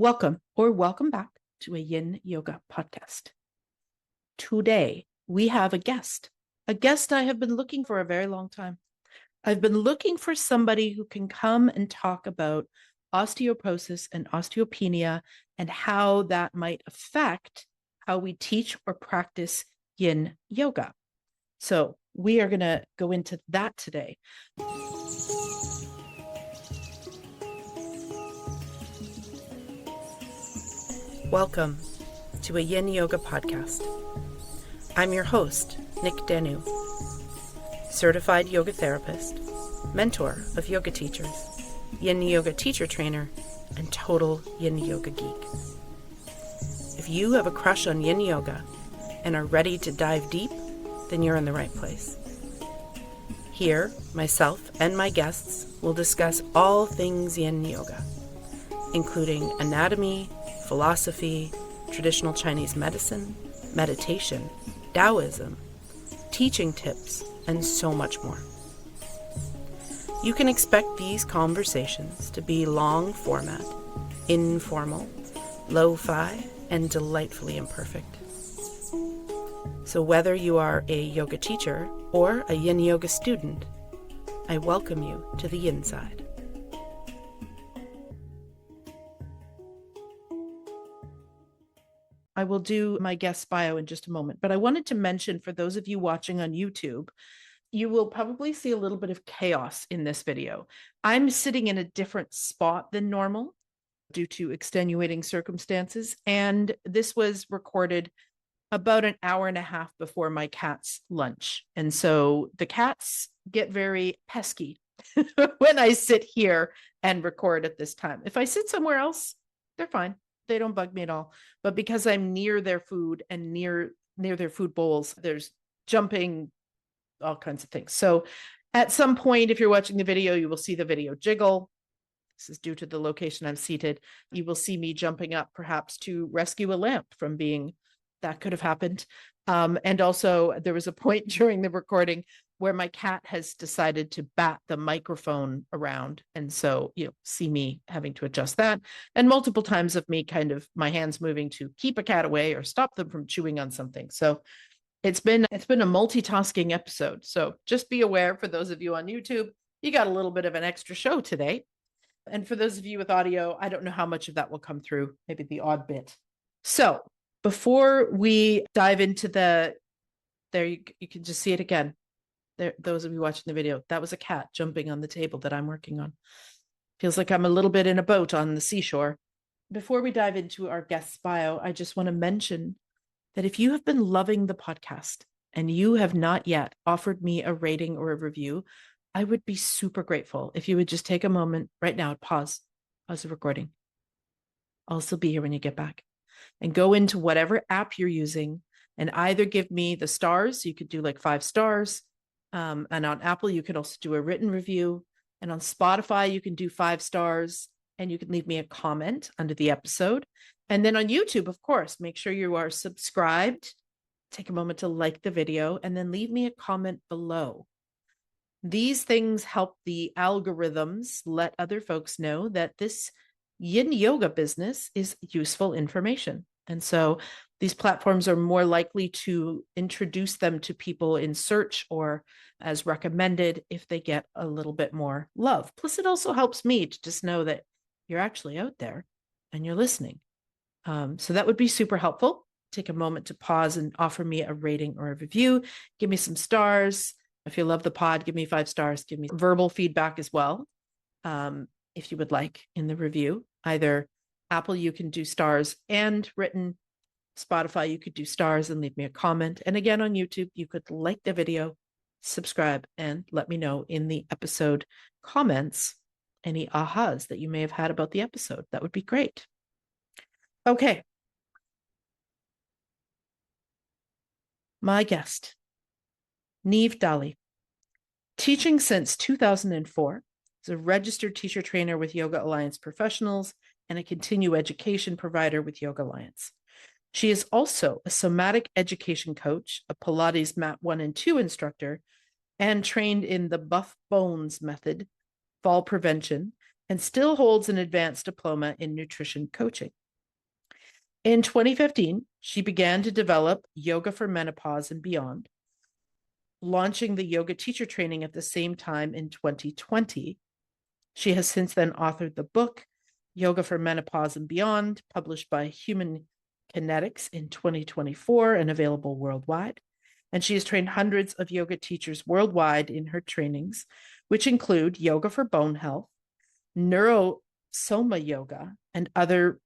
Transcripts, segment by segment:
Welcome back to a Yin Yoga podcast. Today, we have a guest I have been looking for a very long time. I've been looking for somebody who can come and talk about osteoporosis and osteopenia and how that might affect how we teach or practice Yin Yoga. So we are going to go into that today. Welcome to a Yin Yoga podcast. I'm your host, Niamh Daly, certified yoga therapist, mentor of yoga teachers, Yin Yoga teacher trainer, and total Yin Yoga geek. If you have a crush on Yin Yoga and are ready to dive deep, then you're in the right place. Here, myself and my guests will discuss all things Yin Yoga, including anatomy, philosophy, traditional Chinese medicine, meditation, Taoism, teaching tips, and so much more. You can expect these conversations to be long format, informal, lo-fi, and delightfully imperfect. So whether you are a yoga teacher or a Yin Yoga student, I welcome you to the Yin side. I will do my guest bio in just a moment, but I wanted to mention for those of you watching on YouTube, you will probably see a little bit of chaos in this video. I'm sitting in a different spot than normal due to extenuating circumstances, and this was recorded about an hour and a half before my cat's lunch. And so the cats get very pesky when I sit here and record at this time. If I sit somewhere else, they're fine. They don't bug me at all. But because I'm near their food and near their food bowls, there's jumping, all kinds of things. So at some point, if you're watching the video, you will see the video jiggle. This is due to the location I'm seated. You will see me jumping up perhaps to rescue a lamp from being, that could have happened. And also there was a point during the recording where my cat has decided to bat the microphone around. And so, see me having to adjust that. And multiple times of me kind of my hands moving to keep a cat away or stop them from chewing on something. So it's been a multitasking episode. So just be aware, for those of you on YouTube, you got a little bit of an extra show today. And for those of you with audio, I don't know how much of that will come through, maybe the odd bit. So before we dive into there you can just see it again. There, those of you watching the video, that was a cat jumping on the table that I'm working on. Feels like I'm a little bit in a boat on the seashore. Before we dive into our guest's bio, I just want to mention that if you have been loving the podcast and you have not yet offered me a rating or a review, I would be super grateful if you would just take a moment right now, pause the recording. I'll still be here when you get back. And go into whatever app you're using and either give me the stars. You could do like 5 stars. And on Apple, you can also do a written review. And on Spotify, you can do 5 stars and you can leave me a comment under the episode. And then on YouTube, of course, make sure you are subscribed. Take a moment to like the video and then leave me a comment below. These things help the algorithms let other folks know that this Yin Yoga business is useful information. And so these platforms are more likely to introduce them to people in search or as recommended if they get a little bit more love. Plus, it also helps me to just know that you're actually out there and you're listening. So that would be super helpful. Take a moment to pause and offer me a rating or a review. Give me some stars. If you love the pod, give me 5 stars. Give me verbal feedback as well. If you would like in the review, either Apple, you can do stars and written. Spotify, you could do stars and leave me a comment. And again, on YouTube, you could like the video, subscribe, and let me know in the episode comments any ahas that you may have had about the episode. That would be great. Okay. My guest, Niamh Daly, teaching since 2004, is a registered teacher trainer with Yoga Alliance Professionals and a continuing education provider with Yoga Alliance. She is also a somatic education coach, a Pilates Mat 1 and 2 instructor, and trained in the Buff Bones method, fall prevention, and still holds an advanced diploma in nutrition coaching. In 2015, she began to develop Yoga for Menopause and Beyond, launching the yoga teacher training at the same time in 2020. She has since then authored the book, Yoga for Menopause and Beyond, published by Human Kinetics in 2024 and available worldwide. And she has trained hundreds of yoga teachers worldwide in her trainings, which include yoga for bone health, neurosoma yoga, and other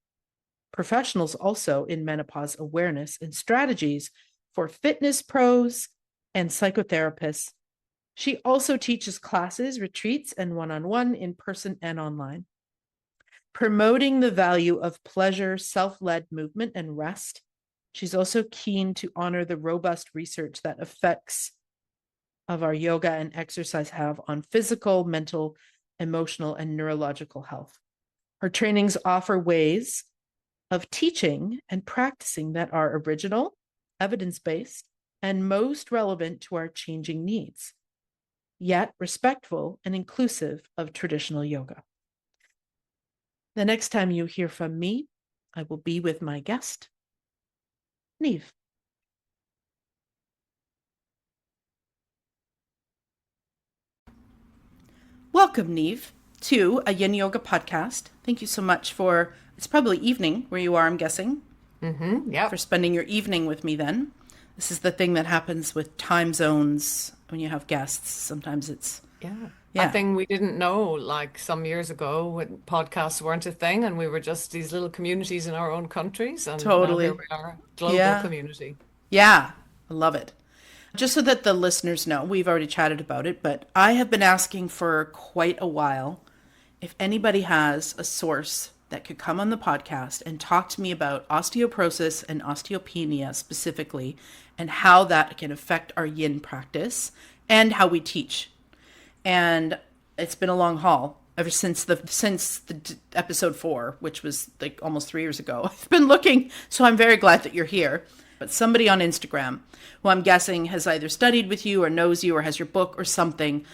professionals also in menopause awareness and strategies for fitness pros and psychotherapists. She also teaches classes, retreats, and one-on-one in person and online, promoting the value of pleasure, self-led movement, and rest. She's also keen to honor the robust research that effects of our yoga and exercise have on physical, mental, emotional, and neurological health. Her trainings offer ways of teaching and practicing that are original, evidence-based, and most relevant to our changing needs, yet respectful and inclusive of traditional yoga. The next time you hear from me, I will be with my guest, Niamh. Welcome, Niamh, to a Yin Yoga podcast. Thank you so much for, it's probably evening where you are, I'm guessing. Yeah. For spending your evening with me then. This is the thing that happens with time zones when you have guests. Sometimes it's... Yeah. Yeah. A thing we didn't know like some years ago when podcasts weren't a thing and we were just these little communities in our own countries. And now here Totally. we are, global Yeah. community. Yeah. I love it. Just so that the listeners know, we've already chatted about it, but I have been asking for quite a while if anybody has a source that could come on the podcast and talk to me about osteoporosis and osteopenia specifically, and how that can affect our yin practice and how we teach. And it's been a long haul ever since the episode 4, which was like almost 3 years ago. I've been looking, so I'm very glad that you're here. But somebody on Instagram, who I'm guessing has either studied with you or knows you or has your book or something,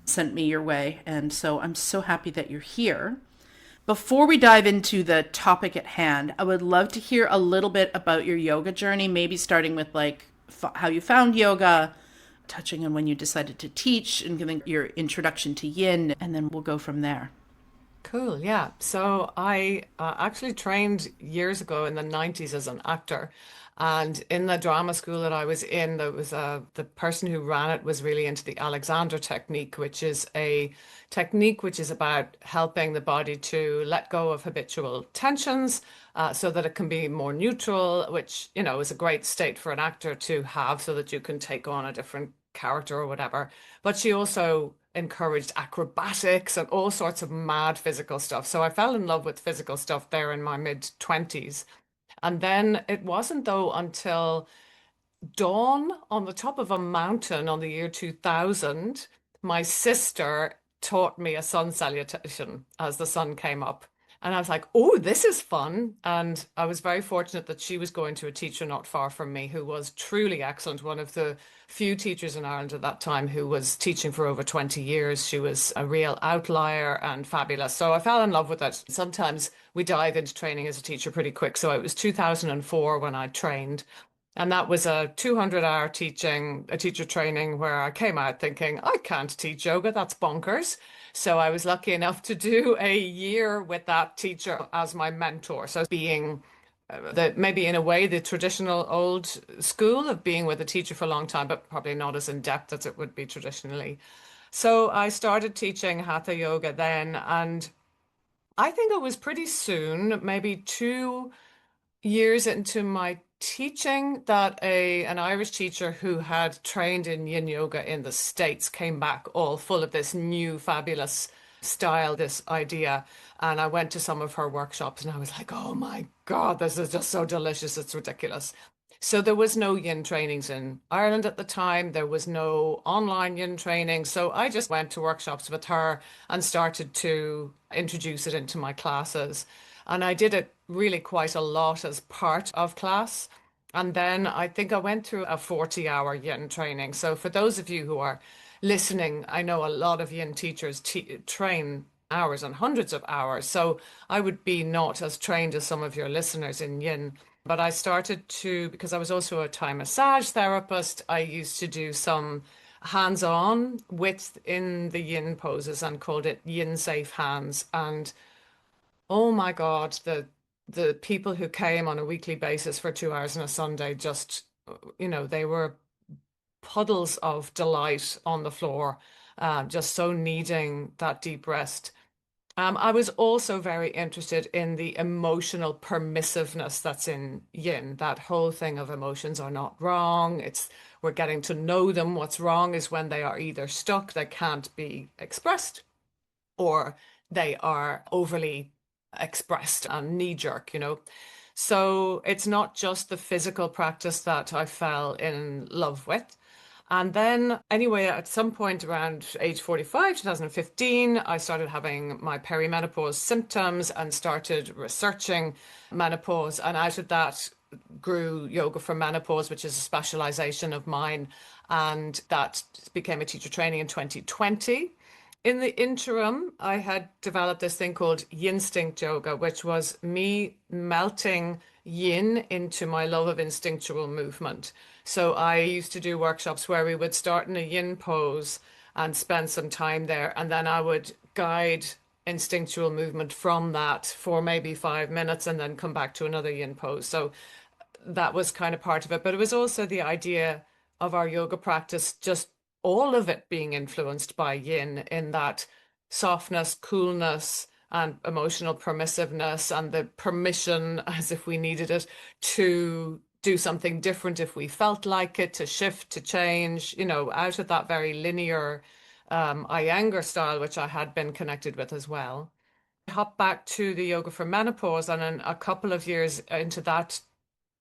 sent me your way. And so I'm so happy that you're here. Before we dive into the topic at hand, I would love to hear a little bit about your yoga journey, maybe starting with like how you found yoga, touching on when you decided to teach and giving your introduction to yin, and then we'll go from there. Cool. Yeah. So I actually trained years ago in the 90s as an actor. And in the drama school that I was in, there was the person who ran it was really into the Alexander technique, which is a technique which is about helping the body to let go of habitual tensions so that it can be more neutral, which, you know, is a great state for an actor to have so that you can take on a different character or whatever. But she also encouraged acrobatics and all sorts of mad physical stuff. So I fell in love with physical stuff there in my mid-20s. And then it wasn't, though, until dawn on the top of a mountain on the year 2000, my sister taught me a sun salutation as the sun came up. And I was like, oh, this is fun. And I was very fortunate that she was going to a teacher not far from me who was truly excellent. One of the few teachers in Ireland at that time who was teaching for over 20 years. She was a real outlier and fabulous. So I fell in love with it. Sometimes we dive into training as a teacher pretty quick. So it was 2004 when I trained. And that was a 200-hour teacher training where I came out thinking, I can't teach yoga, that's bonkers. So I was lucky enough to do a year with that teacher as my mentor. So being maybe in a way the traditional old school of being with a teacher for a long time, but probably not as in depth as it would be traditionally. So I started teaching Hatha yoga then, and I think it was pretty soon, maybe 2 years into my teaching, that an Irish teacher who had trained in yin yoga in the States came back all full of this new fabulous style, this idea. And I went to some of her workshops and I was like, oh my God, this is just so delicious. It's ridiculous. So there was no yin trainings in Ireland at the time. There was no online yin training. So I just went to workshops with her and started to introduce it into my classes. And I did it really quite a lot as part of class. And then I think I went through a 40-hour yin training. So for those of you who are listening, I know a lot of yin teachers train hours and hundreds of hours. So I would be not as trained as some of your listeners in yin. But I started to, because I was also a Thai massage therapist, I used to do some hands-on within the yin poses and called it yin safe hands. And oh my God, the people who came on a weekly basis for 2 hours on a Sunday just, they were puddles of delight on the floor, just so needing that deep rest. I was also very interested in the emotional permissiveness that's in yin. That whole thing of emotions are not wrong. We're getting to know them. What's wrong is when they are either stuck, they can't be expressed, or they are overly expressed and knee jerk. So it's not just the physical practice that I fell in love with. And then, anyway, at some point around age 45, 2015, I started having my perimenopause symptoms and started researching menopause. And out of that grew Yoga for Menopause, which is a specialization of mine. And that became a teacher training in 2020. In the interim, I had developed this thing called Yinstinct Yoga, which was me melting yin into my love of instinctual movement. So I used to do workshops where we would start in a yin pose and spend some time there, and then I would guide instinctual movement from that for maybe 5 minutes and then come back to another yin pose. So that was kind of part of it. But it was also the idea of our yoga practice, just all of it being influenced by yin, in that softness, coolness, and emotional permissiveness, and the permission, as if we needed it, to do something different if we felt like it, to shift, to change, out of that very linear Iyengar style, which I had been connected with as well. I hopped back to the Yoga for Menopause, and then a couple of years into running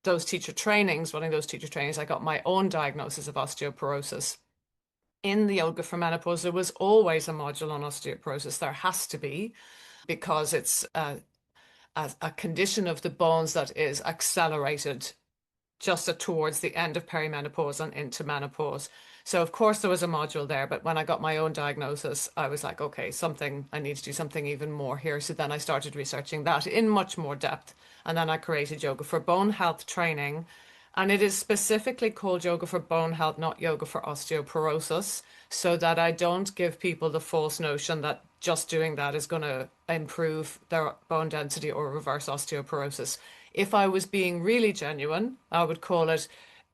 those teacher trainings, I got my own diagnosis of osteoporosis. In the Yoga for Menopause, there was always a module on osteoporosis. There has to be, because it's a condition of the bones that is accelerated just towards the end of perimenopause and into menopause. So of course there was a module there, but when I got my own diagnosis, I was like, okay, I need to do something even more here. So then I started researching that in much more depth. And then I created Yoga for Bone Health training. And it is specifically called Yoga for Bone Health, not Yoga for Osteoporosis, so that I don't give people the false notion that just doing that is going to improve their bone density or reverse osteoporosis. If I was being really genuine, I would call it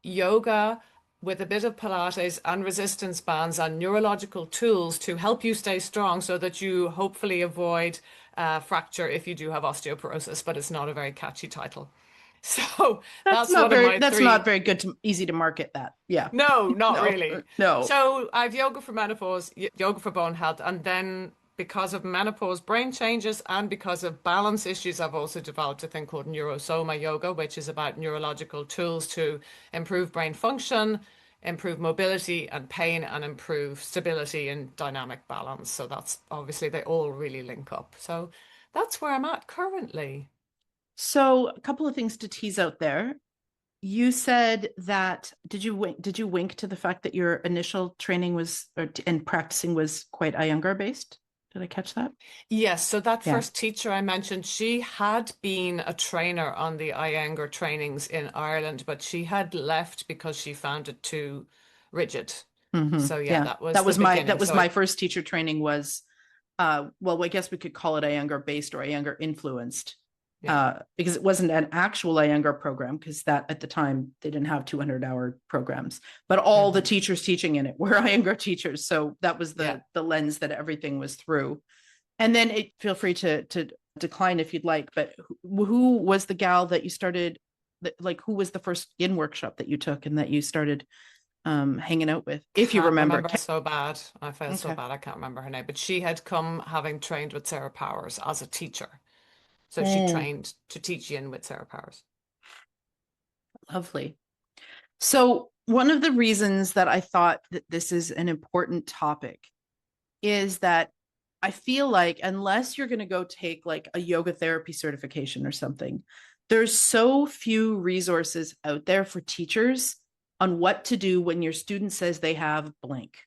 yoga with a bit of Pilates and resistance bands and neurological tools to help you stay strong, so that you hopefully avoid fracture if you do have osteoporosis, but it's not a very catchy title. So that's one of my that's not three. very good to easy to market that. Yeah. No, not No. really. No. So I've yoga for menopause, yoga for bone health, and then because of menopause brain changes and because of balance issues, I've also developed a thing called neurosoma yoga, which is about neurological tools to improve brain function, improve mobility and pain, and improve stability and dynamic balance. So that's obviously, they all really link up. So that's where I'm at currently. So a couple of things to tease out there. You said that did you wink to the fact that your initial training was and practicing was quite Iyengar based? Did I catch that? Yes, so that Yeah. first teacher I mentioned, she had been a trainer on the Iyengar trainings in Ireland, but she had left because she found it too rigid. So yeah, Yeah. that was the That beginning. was So my first teacher training was well, I guess we could call it Iyengar based or Iyengar influenced. yeah. Because it wasn't an actual Iyengar program, because that at the time they didn't have 200-hour programs, but all the Hmm. teachers teaching in it were Iyengar teachers. So that was Yeah. the lens that everything was through. And then feel free to decline if you'd like, but who was the gal that you started, like who was the first in workshop that you took and that you started hanging out with, if you Can't remember? remember so bad. I feel so Okay. bad. I can't remember her name, but she had come having trained with Sarah Powers as a teacher. So she Mm, trained to teach yin with Sarah Powers. lovely. So one of the reasons that I thought that this is an important topic is that I feel like unless you're going to go take like a yoga therapy certification or something, there's so few resources out there for teachers on what to do when your student says they have blank.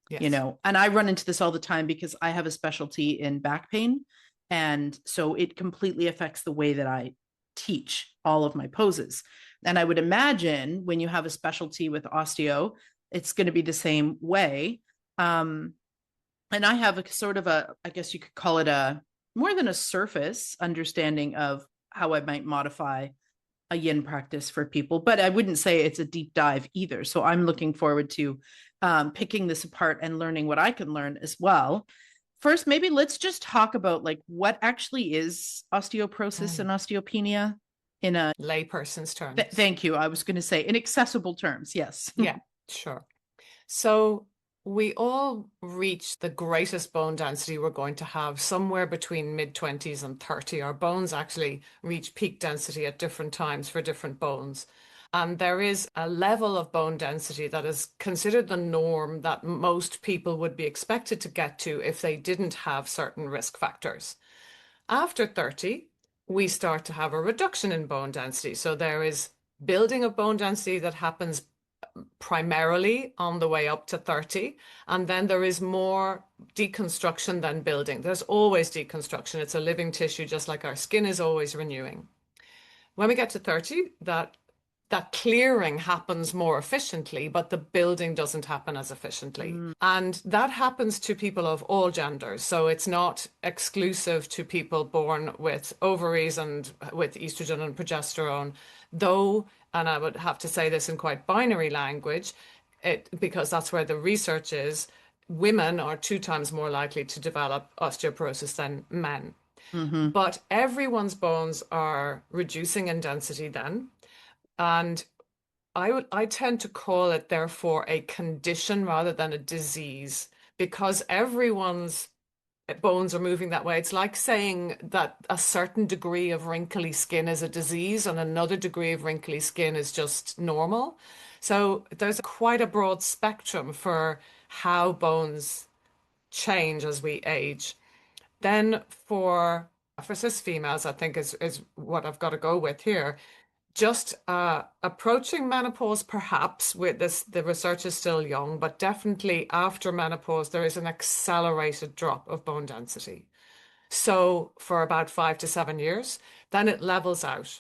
Yes. And I run into this all the time because I have a specialty in back pain. And so it completely affects the way that I teach all of my poses. And I would imagine when you have a specialty with osteo, it's going to be the same way. And I have a sort of I guess you could call it a more than a surface understanding of how I might modify a yin practice for people, but I wouldn't say it's a deep dive either. So I'm looking forward to picking this apart and learning what I can learn as well. First, maybe let's just talk about like what actually is osteoporosis and osteopenia in a layperson's terms. Thank you. I was going to say in accessible terms. Yes. Yeah, sure. So we all reach the greatest bone density we're going to have somewhere between mid-20s and 30. Our bones actually reach peak density at different times for different bones. And there is a level of bone density that is considered the norm that most people would be expected to get to if they didn't have certain risk factors. After 30, we start to have a reduction in bone density. So there is building of bone density that happens primarily on the way up to 30, and then there is more deconstruction than building. There's always deconstruction. It's a living tissue, just like our skin is always renewing. When we get to 30, that clearing happens more efficiently, but the building doesn't happen as efficiently. And that happens to people of all genders. So it's not exclusive to people born with ovaries and with estrogen and progesterone, though, and I would have to say this in quite binary language, because that's where the research is, women are 2 times more likely to develop osteoporosis than men. Mm-hmm. But everyone's bones are reducing in density then. And I tend to call it, therefore, a condition rather than a disease, because everyone's bones are moving that way. It's like saying that a certain degree of wrinkly skin is a disease and another degree of wrinkly skin is just normal. So there's quite a broad spectrum for how bones change as we age. Then for cis females, I think is what I've got to go with here. Just approaching menopause, perhaps, with this, the research is still young, but definitely after menopause, there is an accelerated drop of bone density. So for about 5 to 7 years, then it levels out.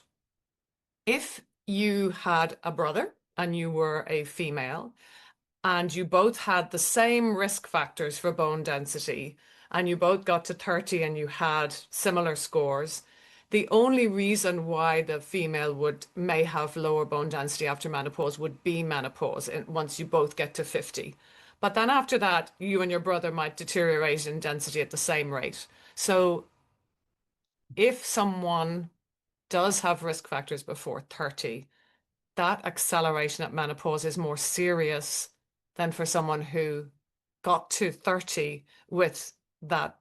If you had a brother and you were a female, and you both had the same risk factors for bone density, and you both got to 30 and you had similar scores, the only reason why the female may have lower bone density after menopause would be menopause once you both get to 50. But then after that, you and your brother might deteriorate in density at the same rate. So if someone does have risk factors before 30, that acceleration at menopause is more serious than for someone who got to 30 with that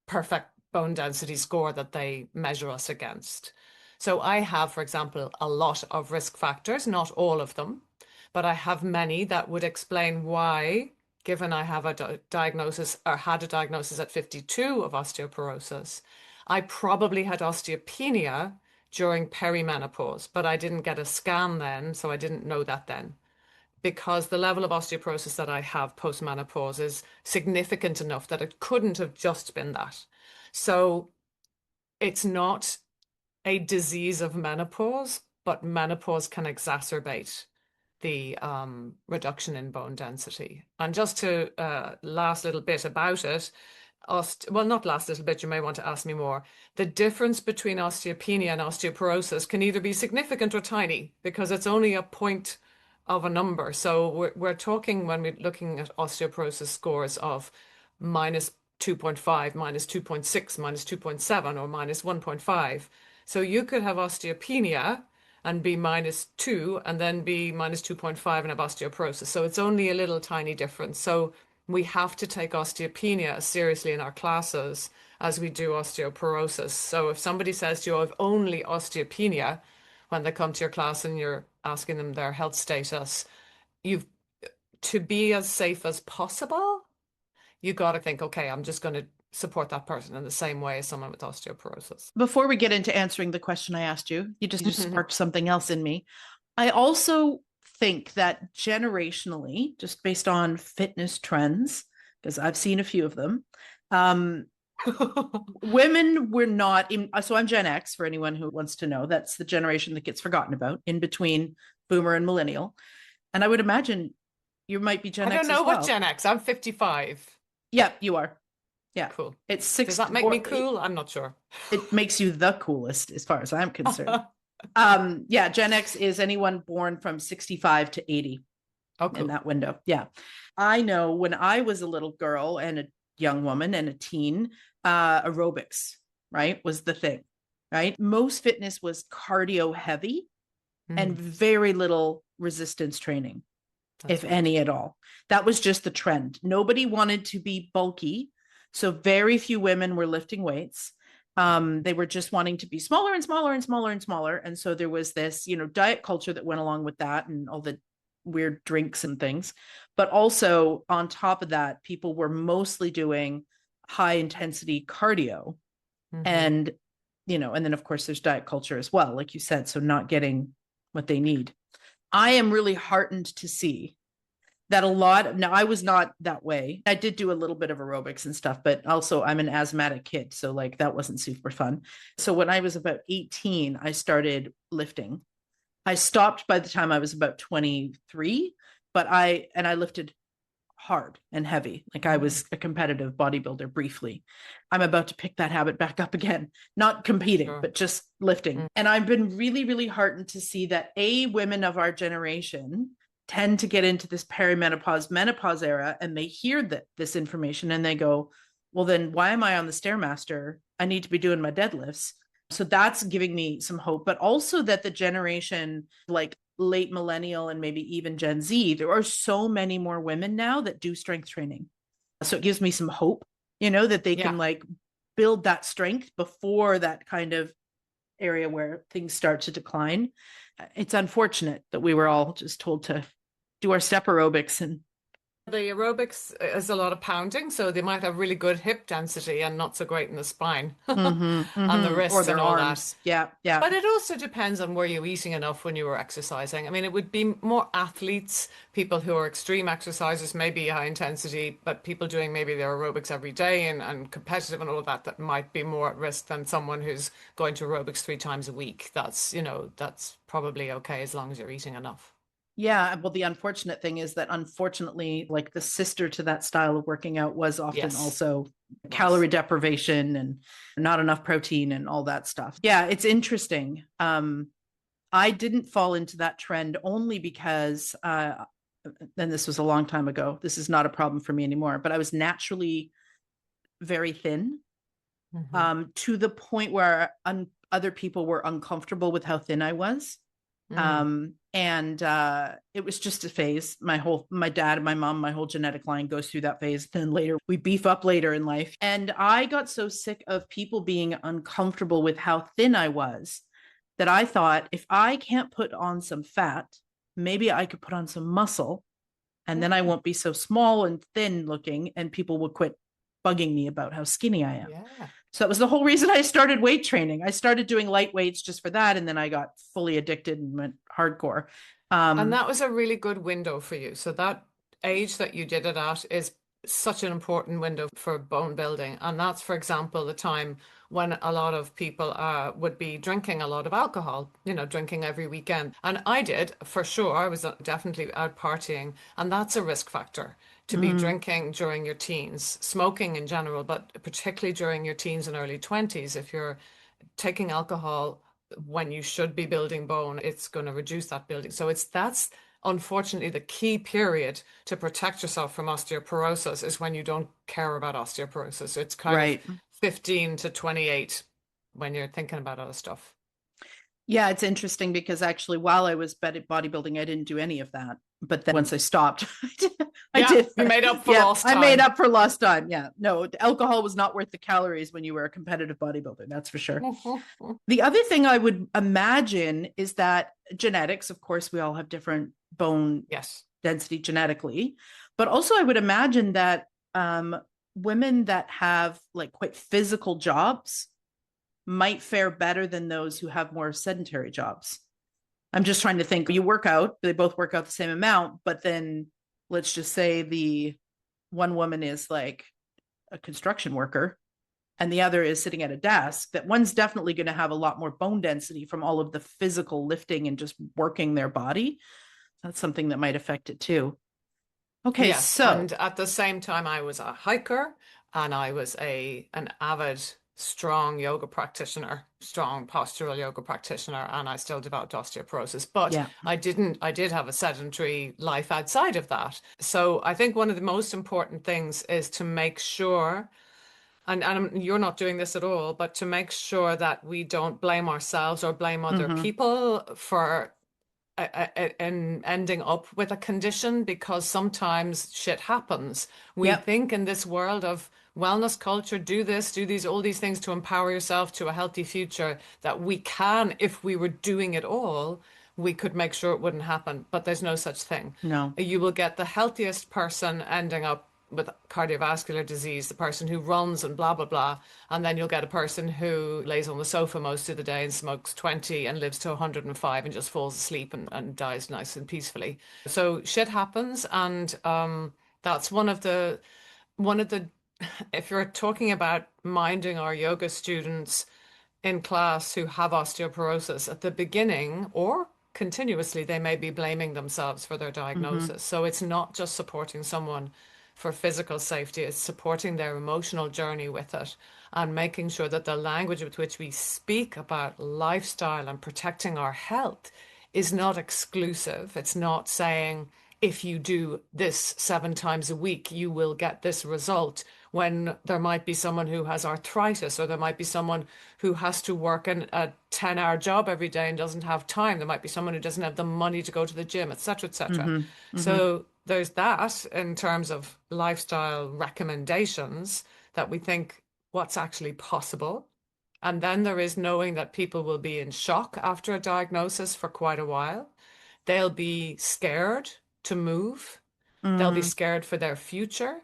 perfect bone density score that they measure us against. So I have, for example, a lot of risk factors, not all of them, but I have many that would explain why, given I have a diagnosis or had a diagnosis at 52 of osteoporosis, I probably had osteopenia during perimenopause, but I didn't get a scan then, so I didn't know that then, because the level of osteoporosis that I have post-menopause is significant enough that it couldn't have just been that. So it's not a disease of menopause, but menopause can exacerbate the reduction in bone density. And just to last little bit about it, well, not last little bit, you may want to ask me more. The difference between osteopenia and osteoporosis can either be significant or tiny, because it's only a point of a number. So we're talking, when we're looking at osteoporosis scores, of minus 2.5, minus 2.6, minus 2.7, or minus 1.5. So you could have osteopenia and be minus 2, and then be minus 2.5 and have osteoporosis. So it's only a little tiny difference. So we have to take osteopenia as seriously in our classes as we do osteoporosis. So if somebody says to you, "I have only osteopenia," when they come to your class and you're asking them their health status, you've to be as safe as possible, you got to think, okay, I'm just going to support that person in the same way as someone with osteoporosis. Before we get into answering the question I asked you, you just sparked something else in me. I also think that generationally, just based on fitness trends, because I've seen a few of them. Women were not in, so I'm Gen X for anyone who wants to know. That's the generation that gets forgotten about in between boomer and millennial. And I would imagine you might be I Gen don't X as know what well. Gen X. I'm 55. Yeah, you are. Yeah. Cool. It's Does six that make me or cool? I'm not sure. it makes you the coolest as far as I'm concerned. Yeah, Gen X is anyone born from 65 to 80 Oh, in cool. that window. Yeah. I know when I was a little girl and a young woman and a teen, aerobics, right, was the thing, right? Most fitness was cardio heavy and Mm, very little resistance training, if that's right. any at all. That was just the trend. Nobody wanted to be bulky. So very few women were lifting weights. They were just wanting to be smaller and smaller and smaller and smaller. And so there was this, diet culture that went along with that and all the weird drinks and things. But also on top of that, people were mostly doing high intensity cardio. Hmm. And, and then of course there's diet culture as well, like you said, so not getting what they need. I am really heartened to see that a lot. Now, I was not that way. I did do a little bit of aerobics and stuff, but also I'm an asthmatic kid. So, like, that wasn't super fun. So, when I was about 18, I started lifting. I stopped by the time I was about 23, but I lifted hard and heavy. Like, I Mm, was a competitive bodybuilder briefly. I'm about to pick that habit back up again, not competing, sure. but just lifting. Mm, And I've been really, really heartened to see that women of our generation tend to get into this perimenopause, menopause era, and they hear this information and they go, well, then why am I on the Stairmaster? I need to be doing my deadlifts. So that's giving me some hope, but also that the generation like late millennial and maybe even Gen Z, there are so many more women now that do strength training. So it gives me some hope, that they yeah. can like build that strength before that kind of area where things start to decline. It's unfortunate that we were all just told to do our step aerobics and The aerobics is a lot of pounding, so they might have really good hip density and not so great in the spine and the or wrists and their all that. arms. Yeah, yeah. But it also depends on were you eating enough when you were exercising. I mean, it would be more athletes, people who are extreme exercises, maybe high intensity, but people doing maybe their aerobics every day and competitive and all of that, that might be more at risk than someone who's going to aerobics 3 times a week. That's probably okay as long as you're eating enough. Yeah, well, the unfortunate thing is that unfortunately, like the sister to that style of working out was often Yes, also it was. calorie deprivation and not enough protein and all that stuff. Yeah, it's interesting. I didn't fall into that trend only because, and this was a long time ago. This is not a problem for me anymore, but I was naturally very thin, Hmm. to the point where other people were uncomfortable with how thin I was. Mm. And it was just a phase. My dad and my mom, my whole genetic line goes through that phase. Then later we beef up later in life. And I got so sick of people being uncomfortable with how thin I was that I thought, if I can't put on some fat, maybe I could put on some muscle and then I Mm. won't be so small and thin looking and people will quit bugging me about how skinny I am. Yeah. So that was the whole reason I started weight training. I started doing light weights just for that. And then I got fully addicted and went hardcore. And Um, that was a really good window for you. So that age that you did it at is such an important window for bone building. And that's, for example, the time when a lot of people would be drinking a lot of alcohol, drinking every weekend. And I did, for sure. I was definitely out partying. And that's a risk factor to be mm, drinking during your teens, smoking in general, but particularly during your teens and early 20s. If you're taking alcohol when you should be building bone, it's going to reduce that building. So that's unfortunately the key period to protect yourself from osteoporosis is when you don't care about osteoporosis. It's kind of right. 15 to 28 when you're thinking about other stuff. Yeah, it's interesting because actually, while I was bodybuilding, I didn't do any of that. But then once I stopped, I Yeah, did. you made up for Yeah, lost I made time. up for lost time. Yeah, no, alcohol was not worth the calories when you were a competitive bodybuilder. That's for sure. The other thing I would imagine is that genetics, of course, we all have different bone Yes. density genetically, but also I would imagine that women that have like quite physical jobs might fare better than those who have more sedentary jobs. I'm just trying to think. You work out, they both work out the same amount, but then let's just say the one woman is like a construction worker and the other is sitting at a desk, that one's definitely going to have a lot more bone density from all of the physical lifting and just working their body. That's something that might affect it too. Okay, Yes, so and at the same time, I was a hiker and I was an avid, strong yoga practitioner, strong postural yoga practitioner, and I still developed osteoporosis. But yeah. I did have a sedentary life outside of that. So I think one of the most important things is to make sure, and you're not doing this at all, but to make sure that we don't blame ourselves or blame other Mm-hmm. people for and ending up with a condition, because sometimes shit happens. We Yep. think in this world of wellness culture, do this, do these, all these things to empower yourself to a healthy future, that we can, if we were doing it all, we could make sure it wouldn't happen. But there's no such thing. No. You will get the healthiest person ending up with cardiovascular disease, the person who runs and blah, blah, blah. And then you'll get a person who lays on the sofa most of the day and smokes 20 and lives to 105 and just falls asleep and dies nice and peacefully. So shit happens. And that's one of the, if you're talking about minding our yoga students in class who have osteoporosis at the beginning or continuously, they may be blaming themselves for their Mm-hmm. diagnosis. So it's not just supporting someone for physical safety, it's supporting their emotional journey with it and making sure that the language with which we speak about lifestyle and protecting our health is not exclusive. It's not saying, if you do this 7 times a week, you will get this result, when there might be someone who has arthritis, or there might be someone who has to work a 10-hour job every day and doesn't have time. There might be someone who doesn't have the money to go to the gym, etc., etc. Mm-hmm. Mm-hmm. So there's that in terms of lifestyle recommendations, that we think what's actually possible. And then there is knowing that people will be in shock after a diagnosis for quite a while. They'll be scared to move. They'll be Mm-hmm. scared for their future.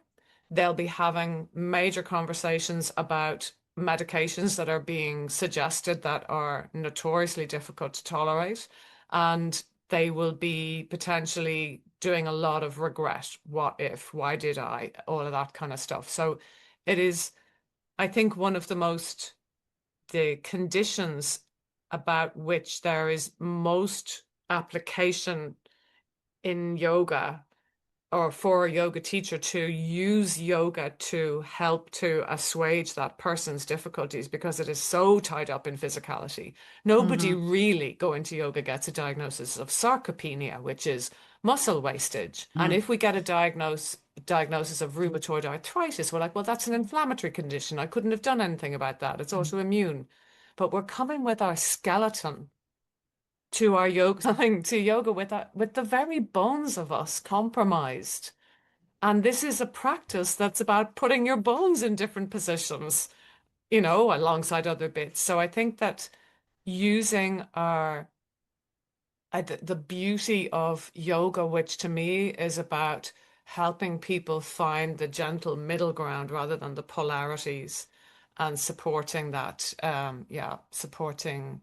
They'll be having major conversations about medications that are being suggested that are notoriously difficult to tolerate. And they will be potentially doing a lot of regret. What if? Why did I? All of that kind of stuff. So it is, I think, one of the conditions about which there is most application in yoga, or for a yoga teacher to use yoga to help to assuage that person's difficulties, because it is so tied up in physicality. Nobody Mm-hmm. really going to yoga gets a diagnosis of sarcopenia, which is muscle wastage. And if we get a diagnosis of rheumatoid arthritis, we're like, well, that's an inflammatory condition. I couldn't have done anything about that. It's autoimmune. But we're coming with our skeleton to our yoga, coming to yoga with the very bones of us compromised. And this is a practice that's about putting your bones in different positions, alongside other bits. So I think that using the beauty of yoga, which to me is about helping people find the gentle middle ground rather than the polarities, and supporting that, supporting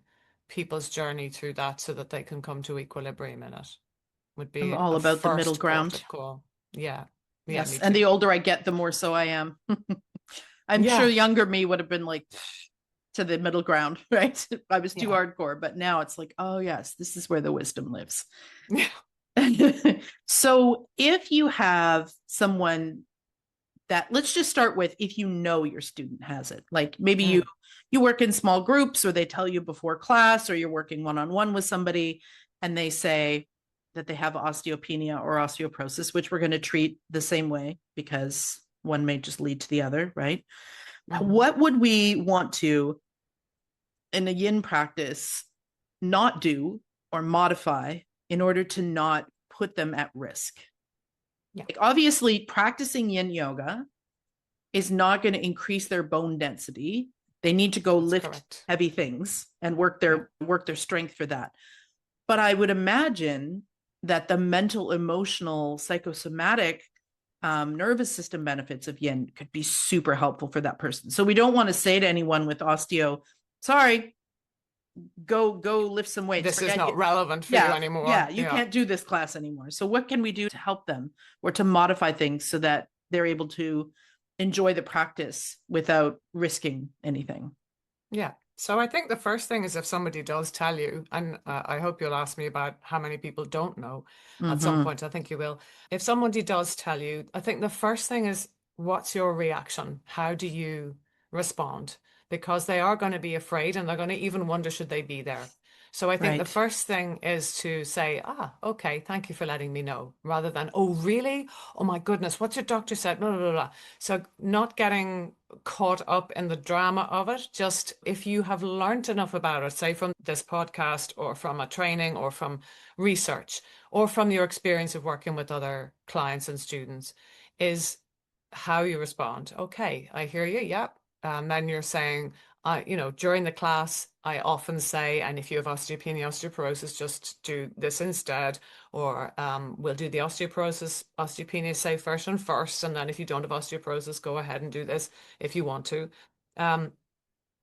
people's journey through that so that they can come to equilibrium in it, would I'm be all a about the middle first port ground. of call. Yeah. Yeah, Yes. me And too. the older I get, the more so I am. I'm sure Yeah. younger me would have been like to the middle ground, right? I was too Yeah. hardcore, but now it's like, oh, yes, this is where the wisdom lives. Yeah. So if you have someone that, let's just start with, if you know your student has it, like maybe Mm. you work in small groups, or they tell you before class, or you're working one-on-one with somebody and they say that they have osteopenia or osteoporosis, which we're going to treat the same way because one may just lead to the other, right? Mhm. What would we want to, in a yin practice, not do or modify in order to not put them at risk? Yeah, Like, obviously, practicing yin yoga is not going to increase their bone density. They need to go that's lift correct. heavy things and Yeah. work their strength for that. But I would imagine that the mental, emotional, psychosomatic nervous system benefits of yin could be super helpful for that person. So we don't want to say to anyone with osteo, sorry, go lift some weights. This is Forget you. not relevant for you Yeah, anymore. you Yeah. can't do this class anymore. So what can we do to help them or to modify things so that they're able to enjoy the practice without risking anything. Yeah. So I think the first thing is if somebody does tell you, and I hope you'll ask me about how many people don't know at some Mm-hmm. point, I think you will. If somebody does tell you, I think the first thing is what's your reaction? How do you respond? Because they are going to be afraid and they're going to even wonder should they be there. So I think the Right. first thing is to say, okay, thank you for letting me know, rather than, oh, really? Oh my goodness, what's your doctor said? Blah, blah, blah, blah. So not getting caught up in the drama of it. Just if you have learned enough about it, say from this podcast or from a training or from research or from your experience of working with other clients and students, is how you respond. Okay, I hear you. Yep. Then you're saying, during the class, I often say, and if you have osteopenia, osteoporosis, just do this instead. Or we'll do the osteopenia safe version first. And then if you don't have osteoporosis, go ahead and do this if you want to. Um,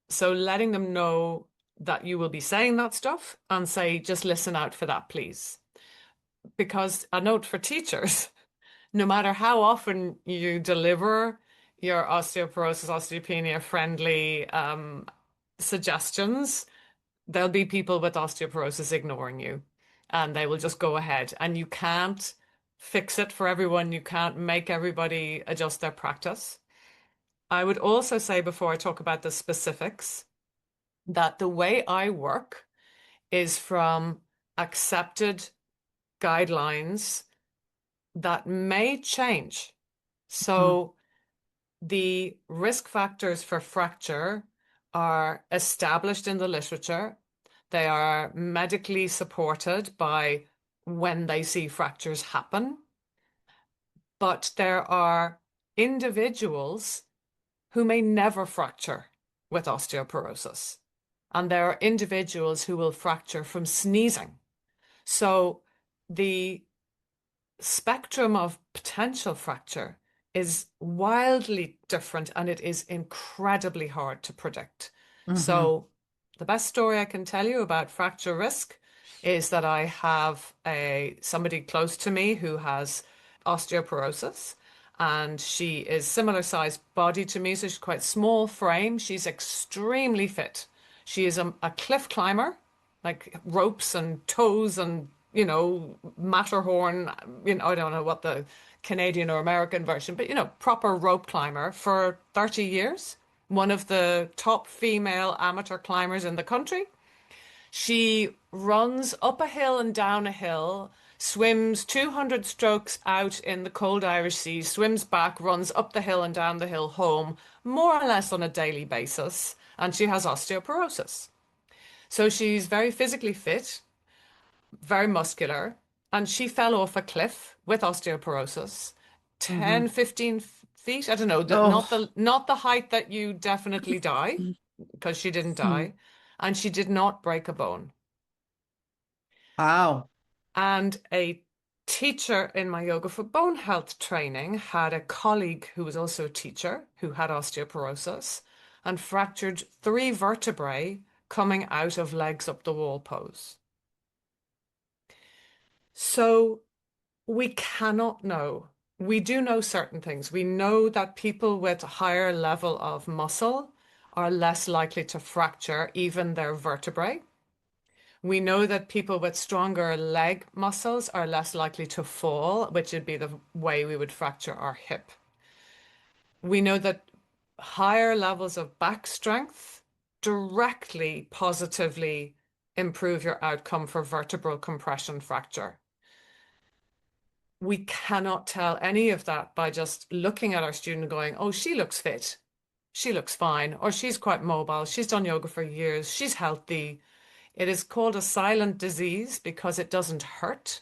so letting them know that you will be saying that stuff and say, just listen out for that, please. Because a note for teachers, no matter how often you deliver your osteoporosis, osteopenia friendly suggestions, there'll be people with osteoporosis ignoring you and they will just go ahead. And you can't fix it for everyone. You can't make everybody adjust their practice. I would also say, before I talk about the specifics, that the way I work is from accepted guidelines that may change. Mm-hmm. So the risk factors for fracture are established in the literature. They are medically supported by when they see fractures happen. But there are individuals who may never fracture with osteoporosis. And there are individuals who will fracture from sneezing. So the spectrum of potential fracture is wildly different and it is incredibly hard to predict. Mm-hmm. So the best story I can tell you about fracture risk is that I have somebody close to me who has osteoporosis and she is similar sized body to me, so she's quite small frame. She's extremely fit. She is a cliff climber, like ropes and toes and Matterhorn, I don't know what the Canadian or American version, but proper rope climber for 30 years. One of the top female amateur climbers in the country. She runs up a hill and down a hill, swims 200 strokes out in the cold Irish Sea, swims back, runs up the hill and down the hill home, more or less on a daily basis. And she has osteoporosis. So she's very physically fit, very muscular, and she fell off a cliff with osteoporosis, Mm-hmm. 10, 15 feet. I don't know, Oh. not the height that you definitely die, because she didn't Mm. die, and she did not break a bone. Wow. And a teacher in my Yoga for Bone Health training had a colleague who was also a teacher who had osteoporosis and fractured 3 vertebrae coming out of legs up the wall pose. So we cannot know. We do know certain things. We know that people with a higher level of muscle are less likely to fracture even their vertebrae. We know that people with stronger leg muscles are less likely to fall, which would be the way we would fracture our hip. We know that higher levels of back strength directly positively improve your outcome for vertebral compression fracture. We cannot tell any of that by just looking at our student going, oh, she looks fit, she looks fine, or she's quite mobile, she's done yoga for years, she's healthy. It is called a silent disease because it doesn't hurt.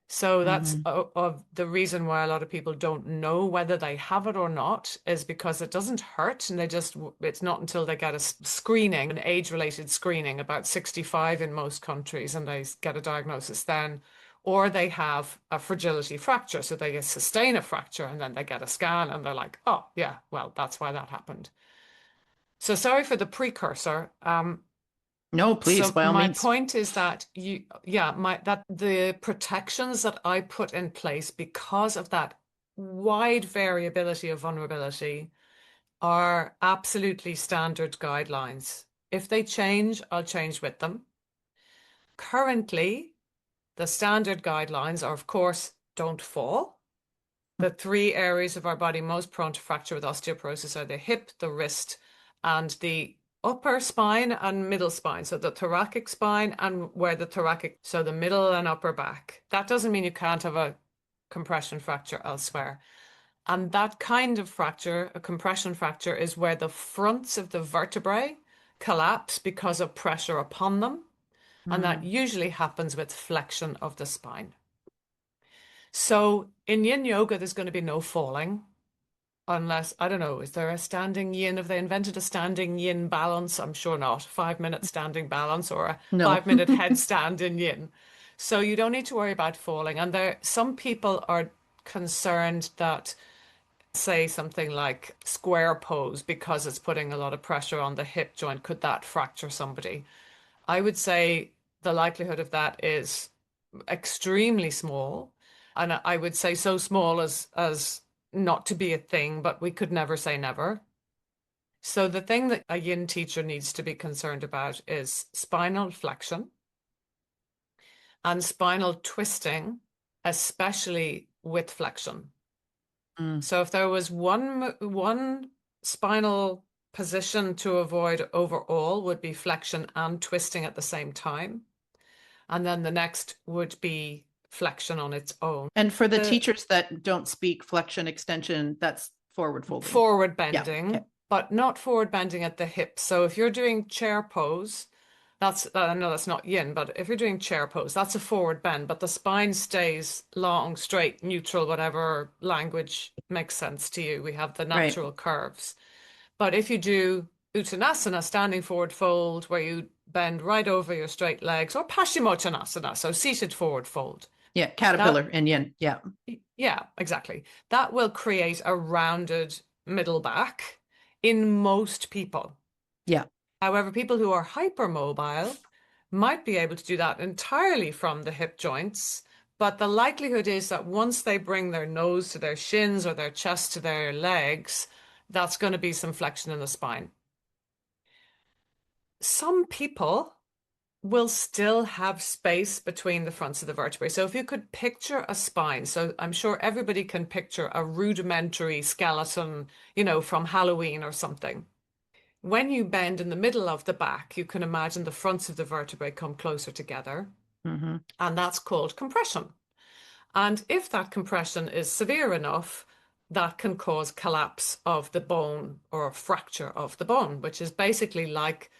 So that's Mm-hmm. of the reason why a lot of people don't know whether they have it or not is because it doesn't hurt and it's not until they get a screening, an age-related screening, about 65 in most countries, and they get a diagnosis then, or they have a fragility fracture. So they sustain a fracture and then they get a scan and they're like, oh, yeah, well, that's why that happened. So sorry for the precursor. No, please, So by all my means. point is that that the protections that I put in place because of that wide variability of vulnerability are absolutely standard guidelines. If they change, I'll change with them. Currently, the standard guidelines are, of course, don't fall. The three areas of our body most prone to fracture with osteoporosis are the hip, the wrist, and the upper spine and middle spine. So the thoracic spine and where the thoracic, so the middle and upper back. That doesn't mean you can't have a compression fracture elsewhere. And that kind of fracture, a compression fracture, is where the fronts of the vertebrae collapse because of pressure upon them. And that usually happens with flexion of the spine. So in yin yoga, there's going to be no falling unless, I don't know, is there a standing yin? Have they invented a standing yin balance? I'm sure not. 5 minute standing balance or a No. 5 minute headstand in yin. So you don't need to worry about falling. And some people are concerned that, say, something like square pose, because it's putting a lot of pressure on the hip joint, could that fracture somebody? I would say the likelihood of that is extremely small. And I would say so small as not to be a thing, but we could never say never. So the thing that a yin teacher needs to be concerned about is spinal flexion and spinal twisting, especially with flexion. So if there was one spinal position to avoid overall would be flexion and twisting at the same time. And then the next would be flexion on its own. And for the teachers that don't speak flexion extension, that's forward folding. Forward bending, Yeah. Okay. but not forward bending at the hip. So if you're doing chair pose, I know that's not yin, but if you're doing chair pose, that's a forward bend, but the spine stays long, straight, neutral, whatever language makes sense to you. We have the natural curves. But if you do Uttanasana, standing forward fold, where you bend right over your straight legs, or Paschimottanasana, so seated forward fold. Yeah, caterpillar and yin. Yeah. Yeah, exactly. That will create a rounded middle back in most people. Yeah. However, people who are hypermobile might be able to do that entirely from the hip joints, but the likelihood is that once they bring their nose to their shins or their chest to their legs, that's going to be some flexion in the spine. Some people will still have space between the fronts of the vertebrae. So if you could picture a spine, so I'm sure everybody can picture a rudimentary skeleton, from Halloween or something. When you bend in the middle of the back, you can imagine the fronts of the vertebrae come closer together, and that's called compression. And if that compression is severe enough, that can cause collapse of the bone or fracture of the bone, which is basically like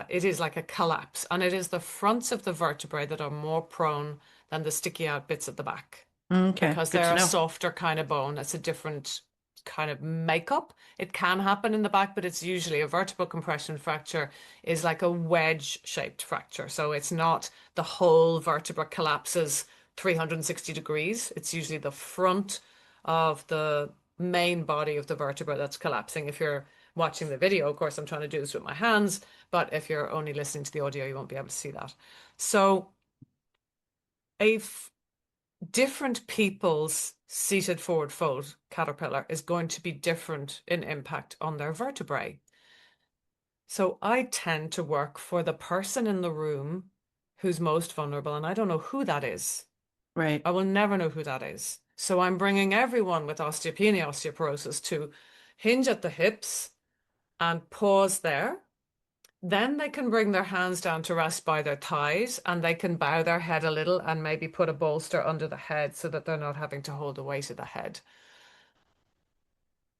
it is like a collapse, and it is the fronts of the vertebrae that are more prone than the sticky out bits at the back. Okay. Because they're a softer kind of bone. It's a different kind of makeup. It can happen in the back, but it's usually a vertebral compression fracture is like a wedge-shaped fracture. So it's not the whole vertebra collapses 360 degrees. It's usually the front of the main body of the vertebra that's collapsing. If you're watching the video, of course, I'm trying to do this with my hands, but if you're only listening to the audio, you won't be able to see that. So different people's seated forward fold caterpillar is going to be different in impact on their vertebrae. So I tend to work for the person in the room who's most vulnerable, and I don't know who that is. Right. I will never know who that is. So I'm bringing everyone with osteopenia, osteoporosis to hinge at the hips and pause there. Then they can bring their hands down to rest by their thighs, and they can bow their head a little and maybe put a bolster under the head so that they're not having to hold the weight of the head.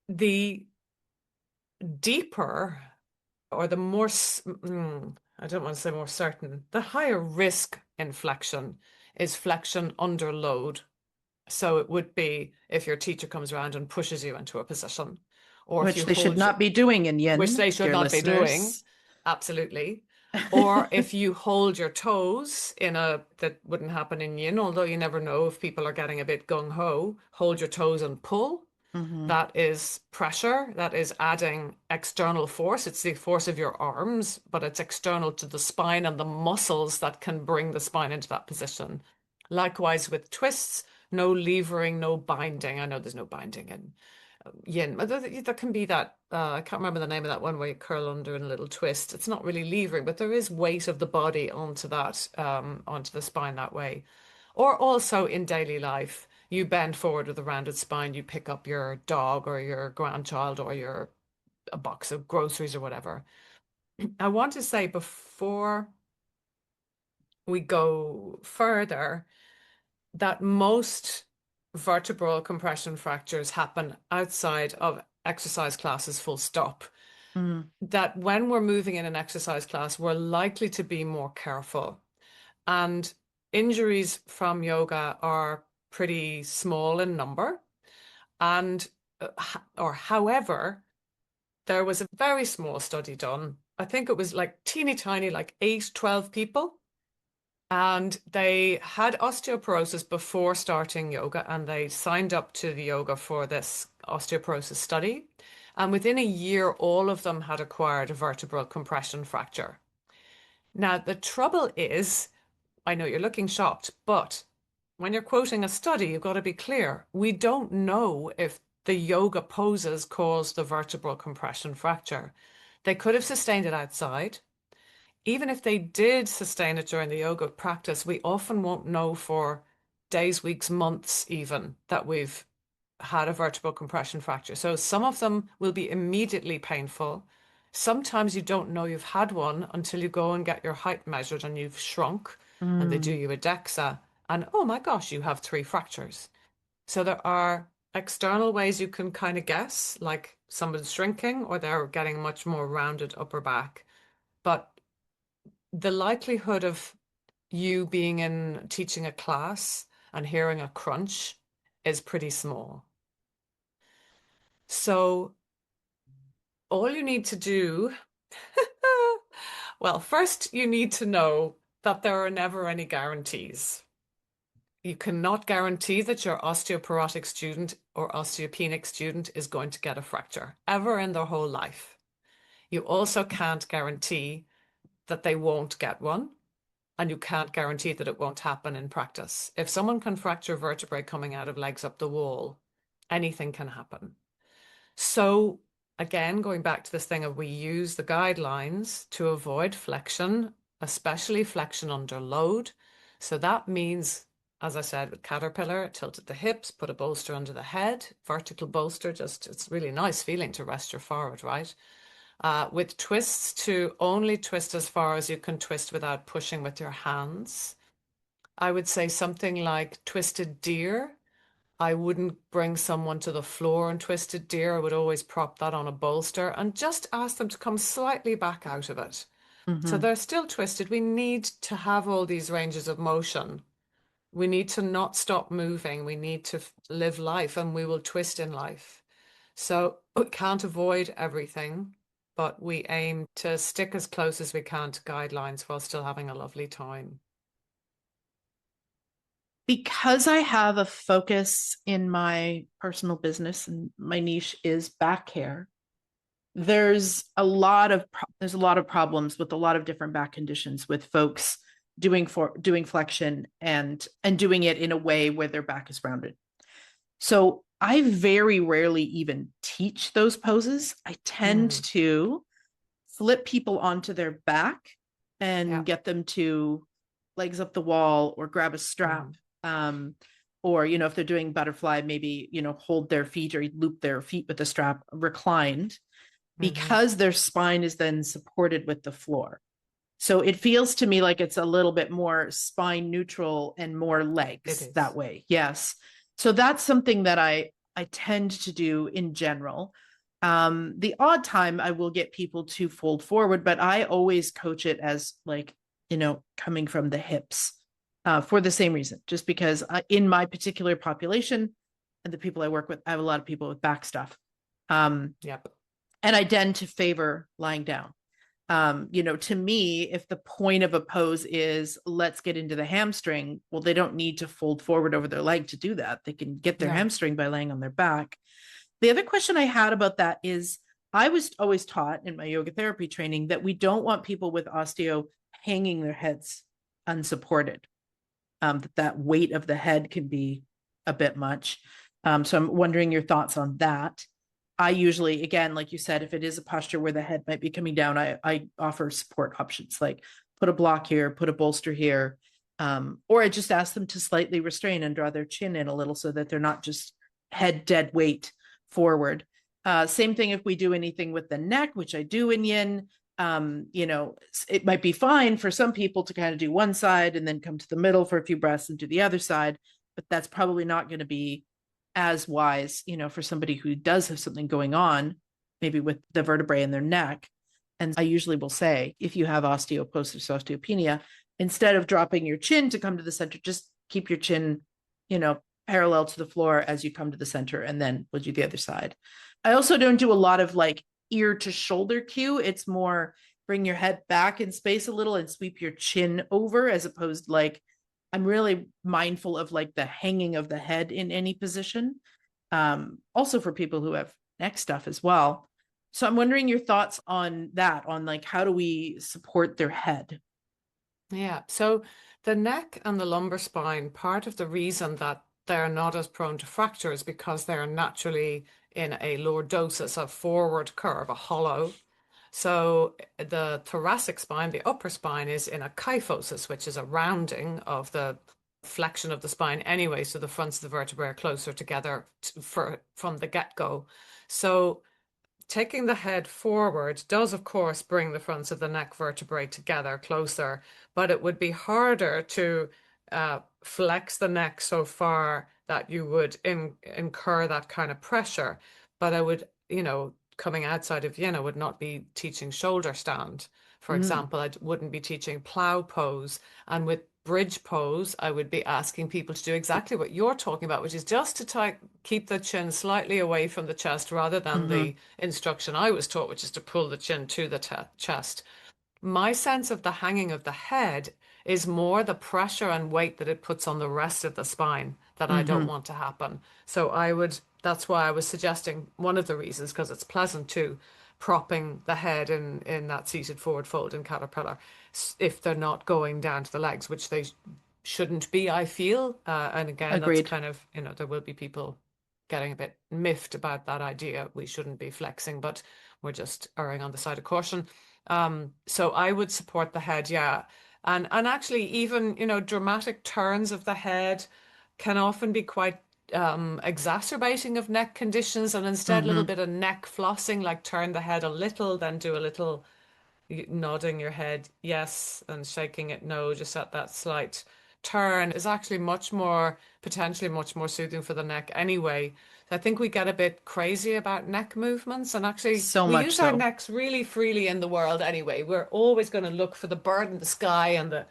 The deeper or the more, I don't want to say more certain, the higher risk in flexion is flexion under load. So it would be if your teacher comes around and pushes you into a position, or which they should not be doing in yin, which they should not be doing. Absolutely. Or if you hold your toes that wouldn't happen in yin, although you never know if people are getting a bit gung-ho, hold your toes and pull. That is pressure. That is adding external force. It's the force of your arms, but it's external to the spine and the muscles that can bring the spine into that position. Likewise with twists, No levering, no binding. I know there's no binding in yin, but there can be that. I can't remember the name of that one where you curl under in a little twist. It's not really levering, but there is weight of the body onto that, onto the spine that way. Or also in daily life, you bend forward with a rounded spine, you pick up your dog or your grandchild or your a box of groceries or whatever. I want to say before we go further that most vertebral compression fractures happen outside of exercise classes, full stop. Mm. That when we're moving in an exercise class, we're likely to be more careful. And injuries from yoga are pretty small in number. And, or however, there was a very small study done. I think it was like teeny tiny, like 12 people. And they had osteoporosis before starting yoga, and they signed up to the yoga for this osteoporosis study. And within a year, all of them had acquired a vertebral compression fracture. Now, the trouble is, I know you're looking shocked, but when you're quoting a study, you've got to be clear. We don't know if the yoga poses caused the vertebral compression fracture. They could have sustained it outside. Even if they did sustain it during the yoga practice, we often won't know for days, weeks, months even that we've had a vertebral compression fracture. So some of them will be immediately painful. Sometimes you don't know you've had one until you go and get your height measured and you've shrunk and they do Mm. you a DEXA and oh my gosh, you have 3 fractures. So there are external ways you can kind of guess, like someone's shrinking or they're getting much more rounded upper back. But the likelihood of you being in teaching a class and hearing a crunch is pretty small. So all you need to do, well, first you need to know that there are never any guarantees. You cannot guarantee that your osteoporotic student or osteopenic student is going to get a fracture ever in their whole life. You also can't guarantee that they won't get one. And you can't guarantee that it won't happen in practice. If someone can fracture vertebrae coming out of legs up the wall, anything can happen. So again, going back to this thing of we use the guidelines to avoid flexion, especially flexion under load. So that means, as I said, with caterpillar, tilt at the hips, put a bolster under the head, vertical bolster, just it's really nice feeling to rest your forehead, right? With twists to only twist as far as you can twist without pushing with your hands. I would say something like twisted deer. I wouldn't bring someone to the floor and twisted deer. I would always prop that on a bolster and just ask them to come slightly back out of it. So Mm-hmm. they're still twisted. We need to have all these ranges of motion. We need to not stop moving. We need to live life and we will twist in life. So we can't avoid everything, but we aim to stick as close as we can to guidelines while still having a lovely time. Because I have a focus in my personal business and my niche is back care, there's a lot of problems with a lot of different back conditions with folks doing flexion and doing it in a way where their back is rounded. So I very rarely even teach those poses. I tend Mm, to flip people onto their back yeah. and get them to legs up the wall or grab a strap. Mm, Um, or, if they're doing butterfly, maybe, hold their feet or loop their feet with the strap reclined hmm. because their spine is then supported with the floor. So it feels to me like it's a little bit more spine neutral and more It legs that is. way. Yes. So that's something that I tend to do in general. The odd time I will get people to fold forward, but I always coach it as like, coming from the hips for the same reason, just because in my particular population and the people I work with, I have a lot of people with back stuff. Um, Yep. and I tend to favor lying down. To me, if the point of a pose is let's get into the hamstring, well, they don't need to fold forward over their leg to do that. They can get their No. hamstring by laying on their back. The other question I had about that is I was always taught in my yoga therapy training that we don't want people with osteo hanging their heads unsupported. That weight of the head can be a bit much. So I'm wondering your thoughts on that. I usually, again, like you said, if it is a posture where the head might be coming down, I offer support options like put a block here, put a bolster here, or I just ask them to slightly restrain and draw their chin in a little so that they're not just head dead weight forward. Same thing if we do anything with the neck, which I do in yin. It might be fine for some people to kind of do one side and then come to the middle for a few breaths and do the other side, but that's probably not going to be as wise, for somebody who does have something going on, maybe with the vertebrae in their neck. And I usually will say, if you have osteoporosis, osteopenia, instead of dropping your chin to come to the center, just keep your chin, parallel to the floor as you come to the center, and then we'll do the other side. I also don't do a lot of like ear to shoulder cue. It's more bring your head back in space a little and sweep your chin over, as opposed like I'm really mindful of like the hanging of the head in any position. Also for people who have neck stuff as well. So I'm wondering your thoughts on that, on like, how do we support their head? Yeah. So the neck and the lumbar spine, part of the reason that they're not as prone to fracture is because they're naturally in a lordosis, a forward curve, a hollow. So the thoracic spine, the upper spine, is in a kyphosis, which is a rounding of the flexion of the spine anyway. So the fronts of the vertebrae are closer together from the get-go. So taking the head forward does, of course, bring the fronts of the neck vertebrae together closer, but it would be harder to flex the neck so far that you would incur that kind of pressure. But I would, coming outside of Vienna, would not be teaching shoulder stand. For example, I wouldn't be teaching plow pose. And with bridge pose, I would be asking people to do exactly what you're talking about, which is just to keep the chin slightly away from the chest rather than the instruction I was taught, which is to pull the chin to the chest. My sense of the hanging of the head is more the pressure and weight that it puts on the rest of the spine that I don't want to happen. So that's why I was suggesting one of the reasons, because it's pleasant too, propping the head in that seated forward fold in caterpillar, if they're not going down to the legs, which they shouldn't be, I feel. And again, that's Agreed. kind of, there will be people getting a bit miffed about that idea. We shouldn't be flexing, but we're just erring on the side of caution. So I would support the head, yeah. And actually even, dramatic turns of the head can often be quite exacerbating of neck conditions, and instead a little bit of neck flossing, like turn the head a little, then do a little nodding your head yes and shaking it no, just at that slight turn, is actually potentially much more soothing for the neck anyway. I think we get a bit crazy about neck movements, and actually So we much use our so. necks really freely in the world anyway. We're always going to look for the bird in the sky and the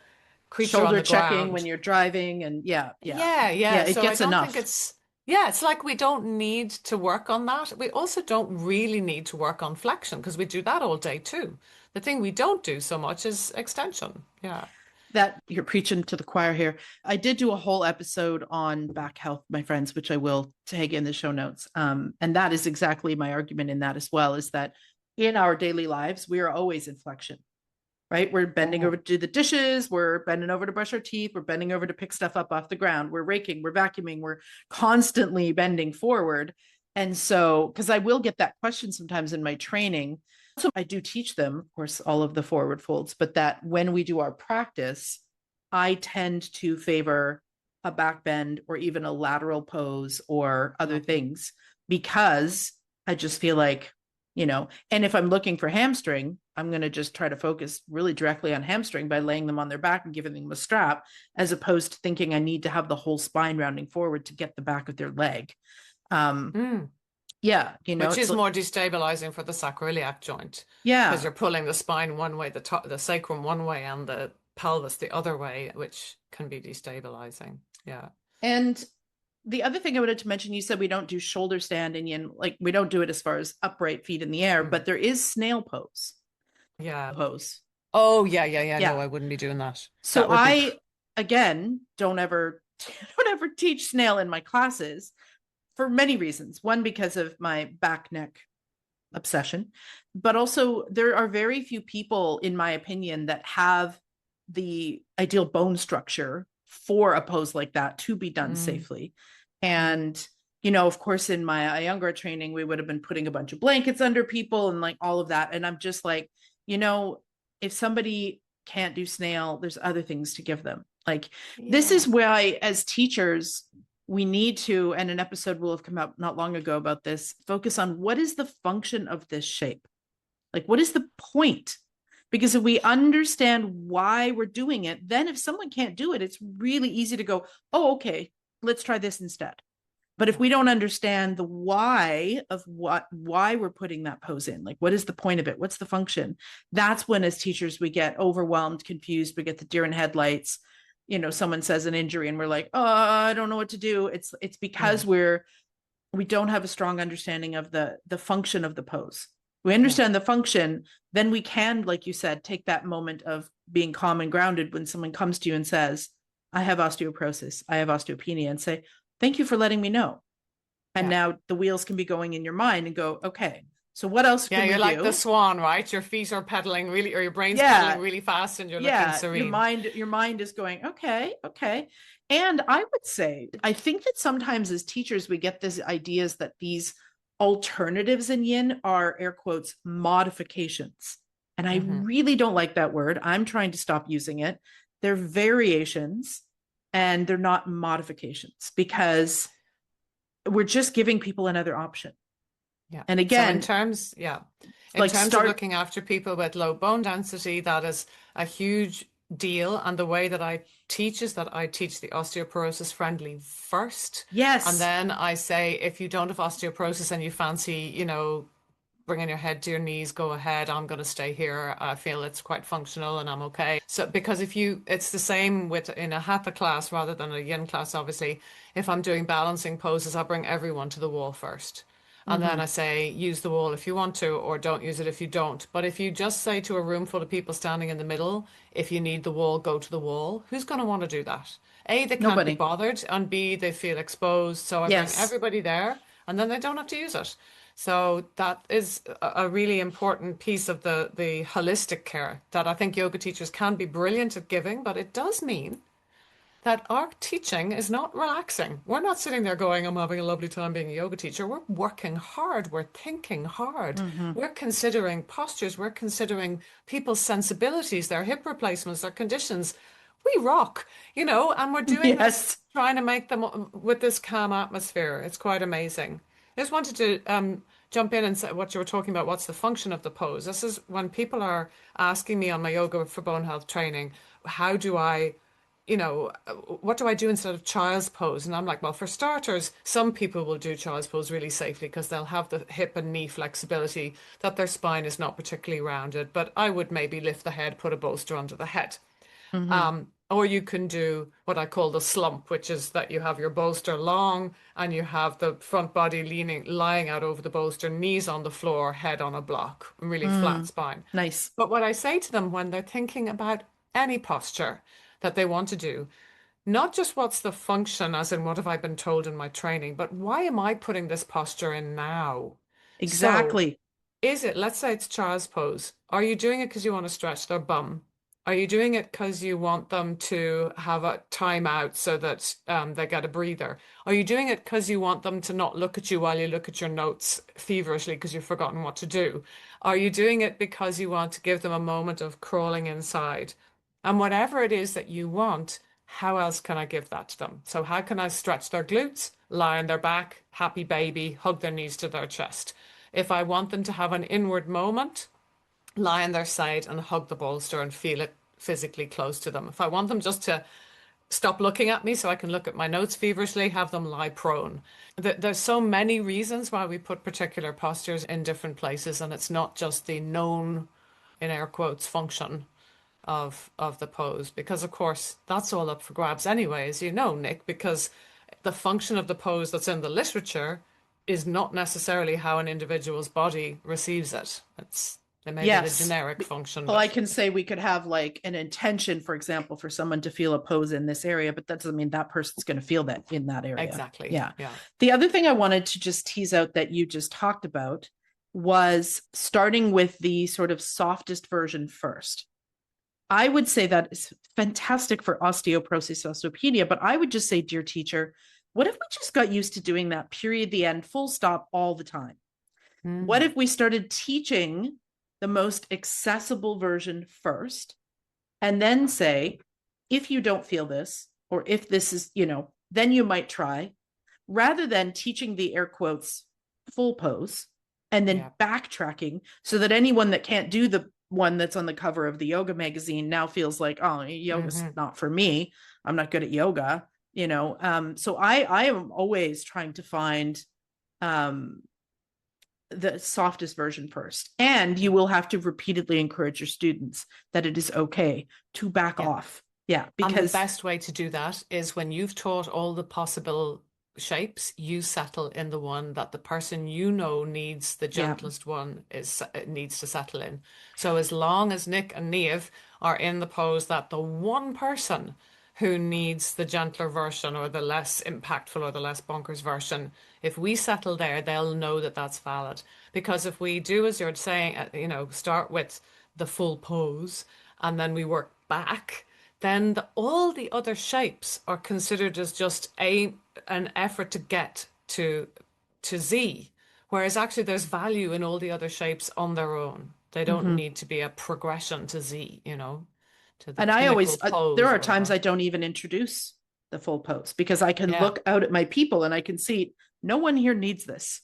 creature on Shoulder the checking when ground. you're driving, and yeah, yeah. Yeah, Yeah, yeah. it So I gets don't think enough. it's like we don't need to work on that. We also don't really need to work on flexion because we do that all day too. The thing we don't do so much is extension. Yeah. That you're preaching to the choir here. I did do a whole episode on back health, my friends, which I will tag in the show notes. And that is exactly my argument in that as well, is that in our daily lives, we are always in flexion, right? We're bending over Mm. to do the dishes, we're bending over to brush our teeth, we're bending over to pick stuff up off the ground, we're raking, we're vacuuming, we're constantly bending forward. And so, because I will get that question sometimes in my training. So I do teach them, of course, all of the forward folds, but that when we do our practice, I tend to favor a back bend or even a lateral pose or other Lovely. things, because I just feel like, and if I'm looking for hamstring, I'm going to just try to focus really directly on hamstring by laying them on their back and giving them a strap, as opposed to thinking I need to have the whole spine rounding forward to get the back of their leg. Um, Mm. yeah, Which it's is more destabilizing for the sacroiliac joint because yeah. you're pulling the spine one way, the sacrum one way, and the pelvis the other way, which can be destabilizing. Yeah. And the other thing I wanted to mention, you said we don't do shoulder stand and yin, like we don't do it as far as upright feet in the air, Mm. but there is snail pose. Yeah. Pose. Oh, yeah, yeah, yeah. No, Yeah. I wouldn't be doing that. So That would be. I again don't ever don't ever teach snail in my classes for many reasons. One, because of my back neck obsession, but also there are very few people, in my opinion, that have the ideal bone structure for a pose like that to be done Mm. safely. And, you know, of course, in my younger training, we would have been putting a bunch of blankets under people and like all of that. And I'm just like, you know, if somebody can't do snail, there's other things to give them. Like, this Yeah. is why, as teachers, we need to, and an episode will have come out not long ago about this, focus on what is the function of this shape? Like, what is the point? Because if we understand why we're doing it, then if someone can't do it, it's really easy to go, oh, okay, let's try this instead. But if Yeah. we don't understand the why of why we're putting that pose in, like what is the point of it? What's the function? That's when as teachers, we get overwhelmed, confused, we get the deer in headlights. You know, someone says an injury and we're like, oh, I don't know what to do. It's Yeah. because we don't have a strong understanding of the function of the pose. We Yeah. understand the function, then we can, like you said, take that moment of being calm and grounded when someone comes to you and says, I have osteoporosis, I have osteopenia, and say, thank you for letting me know. And Yeah. now the wheels can be going in your mind and go, okay, so what else Yeah, can we you're like the do? swan, right? Your feet are pedaling really, or your brain's pedaling Yeah, really fast and you're looking yeah, serene. your mind is going, okay, okay. And I would say, I think that sometimes as teachers we get these ideas that these alternatives in yin are, air quotes, modifications, and I Hmm. really don't like that word. I'm trying to stop using it. They're variations and they're not modifications, because we're just giving people another option. Yeah. And So in again, terms, yeah, in like terms of start, looking after people with low bone density, that is a huge deal. And the way that I teach is that I teach the osteoporosis-friendly first. And yes. then I say, if you don't have osteoporosis and you fancy, bringing your head to your knees, go ahead. I'm going to stay here. I feel it's quite functional and I'm okay. So, because it's the same with in a hatha class rather than a yin class, obviously. If I'm doing balancing poses, I bring everyone to the wall first. And then Mm-hmm. I say, use the wall if you want to, or don't use it if you don't. But if you just say to a room full of people standing in the middle, if you need the wall, go to the wall, who's going to want to do that? A, they can't be Nobody. bothered, and B, they feel exposed. So I bring Yes. everybody there, and then they don't have to use it. So that is a really important piece of the holistic care that I think yoga teachers can be brilliant at giving, but it does mean that our teaching is not relaxing. We're not sitting there going, I'm having a lovely time being a yoga teacher. We're working hard. We're thinking hard. Mm-hmm. We're considering postures. We're considering people's sensibilities, their hip replacements, their conditions. We rock, and we're doing this, Yes. trying to make them with this calm atmosphere. It's quite amazing. I just wanted to jump in and say what you were talking about. What's the function of the pose? This is when people are asking me on my Yoga for Bone Health training, how do I what do I do instead of child's pose? And I'm like, well, for starters, some people will do child's pose really safely because they'll have the hip and knee flexibility that their spine is not particularly rounded. But I would maybe lift the head, put a bolster under the head. Mm-hmm. Or you can do what I call the slump, which is that you have your bolster long and you have the front body lying out over the bolster, knees on the floor, head on a block, really flat Mm. spine. Nice. But what I say to them when they're thinking about any posture that they want to do, not just what's the function, as in what have I been told in my training, but why am I putting this posture in now? So, Exactly. let's say it's child's pose. Are you doing it because you want to stretch their bum? Are you doing it because you want them to have a timeout so that they get a breather? Are you doing it because you want them to not look at you while you look at your notes feverishly because you've forgotten what to do? Are you doing it because you want to give them a moment of crawling inside? And whatever it is that you want, how else can I give that to them? So how can I stretch their glutes, lie on their back, happy baby, hug their knees to their chest? If I want them to have an inward moment, lie on their side and hug the bolster and feel it physically close to them. If I want them just to stop looking at me so I can look at my notes feverishly, have them lie prone. There's so many reasons why we put particular postures in different places, and it's not just the known, in air quotes, function of the pose, because of course that's all up for grabs anyway, as you know, Nick, because the function of the pose that's in the literature is not necessarily how an individual's body receives it. It may be the Yes. generic function, Well, I but can say we could have like an intention, for example, for someone to feel a pose in this area, but that doesn't mean that person's going to feel that in that area. exactly, Yeah. yeah. The other thing I wanted to just tease out that you just talked about was starting with the sort of softest version first. I would say that is fantastic for osteoporosis, osteopenia, but I would just say, dear teacher, What if we just got used to doing that period, the end, full stop all the time? What Mm, if we started teaching the most accessible version first and then say, if you don't feel this, or if this is, then you might try, rather than teaching the air quotes full pose and then yeah. backtracking so that anyone that can't do the one that's on the cover of the yoga magazine now feels like, oh, yoga's Hmm. not for me. I'm not good at yoga, So I am always trying to find um the softest version first. And you Yeah. will have to repeatedly encourage your students that it is okay to back Yeah. off. Yeah, And the because best way to do that is when you've taught all the possible shapes, you settle in the one that the person you know needs the yeah. gentlest one is needs to settle in. So as long as Nick and Niamh are in the pose that the one person who needs the gentler version or the less impactful or the less bonkers version, if we settle there, they'll know that that's valid. Because if we do, as you're saying, start with the full pose and then we work back, then all the other shapes are considered as just an effort to get to Z, whereas actually there's value in all the other shapes on their own. They don't Mm-hmm. need to be a progression to Z, to the And I always, pinnacle there pose are or times whatever. I don't even introduce the full pose because I can Yeah, look out at my people and I can see no one here needs this.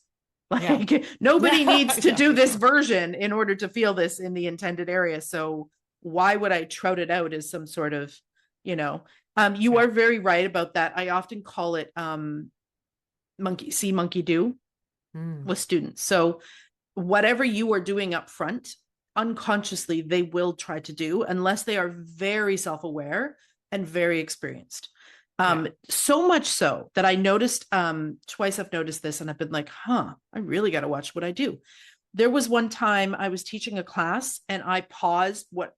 yeah, Like nobody yeah, needs to yeah, do for this sure. version in order to feel this in the intended area. So why would I trout it out as some sort of, you know, you Yeah. are very right about that. I often call it monkey see, monkey do Mm, with students. So whatever you are doing up front, unconsciously they will try to do unless they are very self-aware and very experienced. yeah. So much so that I noticed twice I've noticed this and I've been like, I really got to watch what I do. There was one time I was teaching a class and I paused what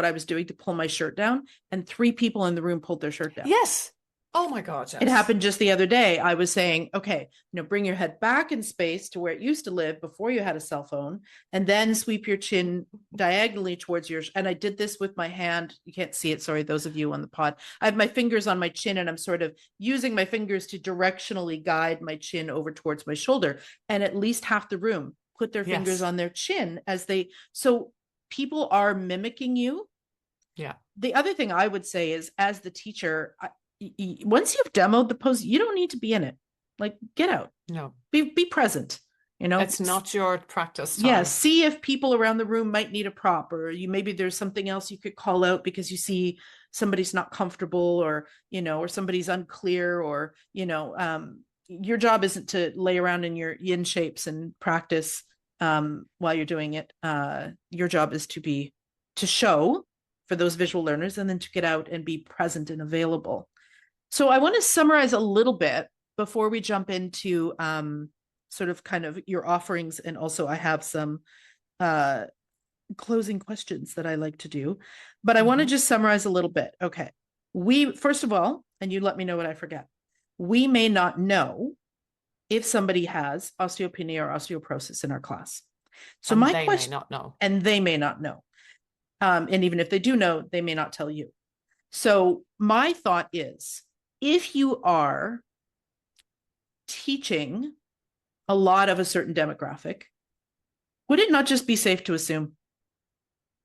I was doing to pull my shirt down, and three people in the room pulled their shirt down. Yes. Oh my God, It yes. happened just the other day. I was saying, okay, bring your head back in space to where it used to live before you had a cell phone, and then sweep your chin diagonally towards yours. And I did this with my hand. You can't see it. Sorry, those of you on the pod. I have my fingers on my chin, and I'm sort of using my fingers to directionally guide my chin over towards my shoulder. And at least half the room put their fingers Yes. on their chin as they, so people are mimicking you. Yeah. The other thing I would say is, as the teacher, once you've demoed the pose, you don't need to be in it. Like, get out, No, be present. You know, it's not your practice yeah. time. See if people around the room might need a prop, or maybe there's something else you could call out because you see somebody's not comfortable, or or somebody's unclear, or your job isn't to lay around in your yin shapes and practice while you're doing it. Your job is to show for those visual learners, and then to get out and be present and available. So I want to summarize a little bit before we jump into sort of kind of your offerings. And also I have some uh, closing questions that I like to do. But I want to Hmm. just summarize a little bit. Okay. We, first of all, and you let me know what I forget, we may not know if somebody has osteopenia or osteoporosis in our class. So And my they may question, not know. and they may not know. And even if they do know, they may not tell you. So my thought is, if you are teaching a lot of a certain demographic, would it not just be safe to assume?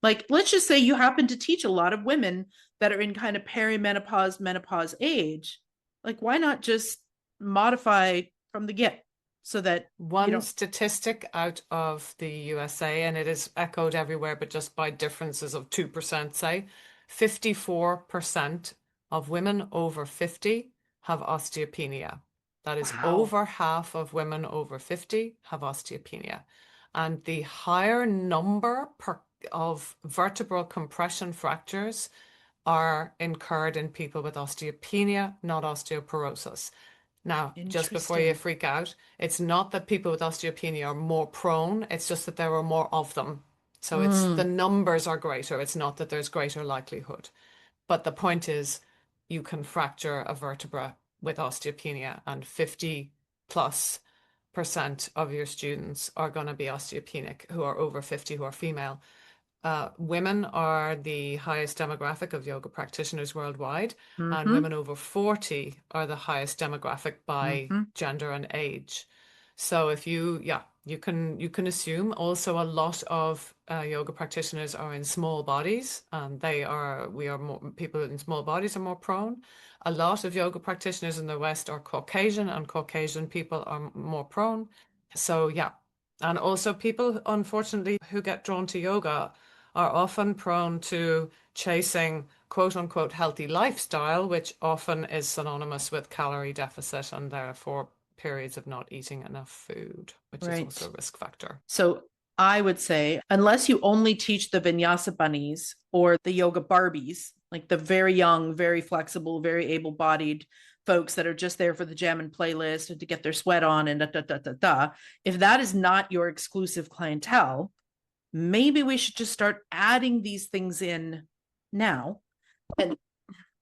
Like, let's just say you happen to teach a lot of women that are in kind of perimenopause, menopause age. Like, why not just modify from the get so that you One don't? statistic out of the USA, and it is echoed everywhere, but just by differences of 2%, say 54% of women over 50 have osteopenia. That is Wow. over half of women over 50 have osteopenia. And the higher number of vertebral compression fractures are incurred in people with osteopenia, not osteoporosis. Now, just before you Interesting. freak out, it's not that people with osteopenia are more prone, it's just that there are more of them. So it's the Mm, numbers are greater. It's not that there's greater likelihood. But the point is, you can fracture a vertebra with osteopenia, and 50 plus percent of your students are going to be osteopenic who are over 50, who are female. women are the highest demographic of yoga practitioners worldwide, and Mm-hmm. women over 40 are the highest demographic by Mm-hmm. gender and age. So if you, yeah, you can assume also a lot of yoga practitioners are in small bodies, and we are more people in small bodies are more prone. A lot of yoga practitioners in the West are Caucasian, and Caucasian people are more prone. So yeah, and also people, unfortunately, who get drawn to yoga are often prone to chasing quote unquote healthy lifestyle, which often is synonymous with calorie deficit and therefore periods of not eating enough food, which is also Right. a risk factor. So I would say, unless you only teach the vinyasa bunnies or the yoga Barbies, like the very young, very flexible, very able-bodied folks that are just there for the jam and playlist and to get their sweat on and da da da da da. If that is not your exclusive clientele, maybe we should just start adding these things in now. And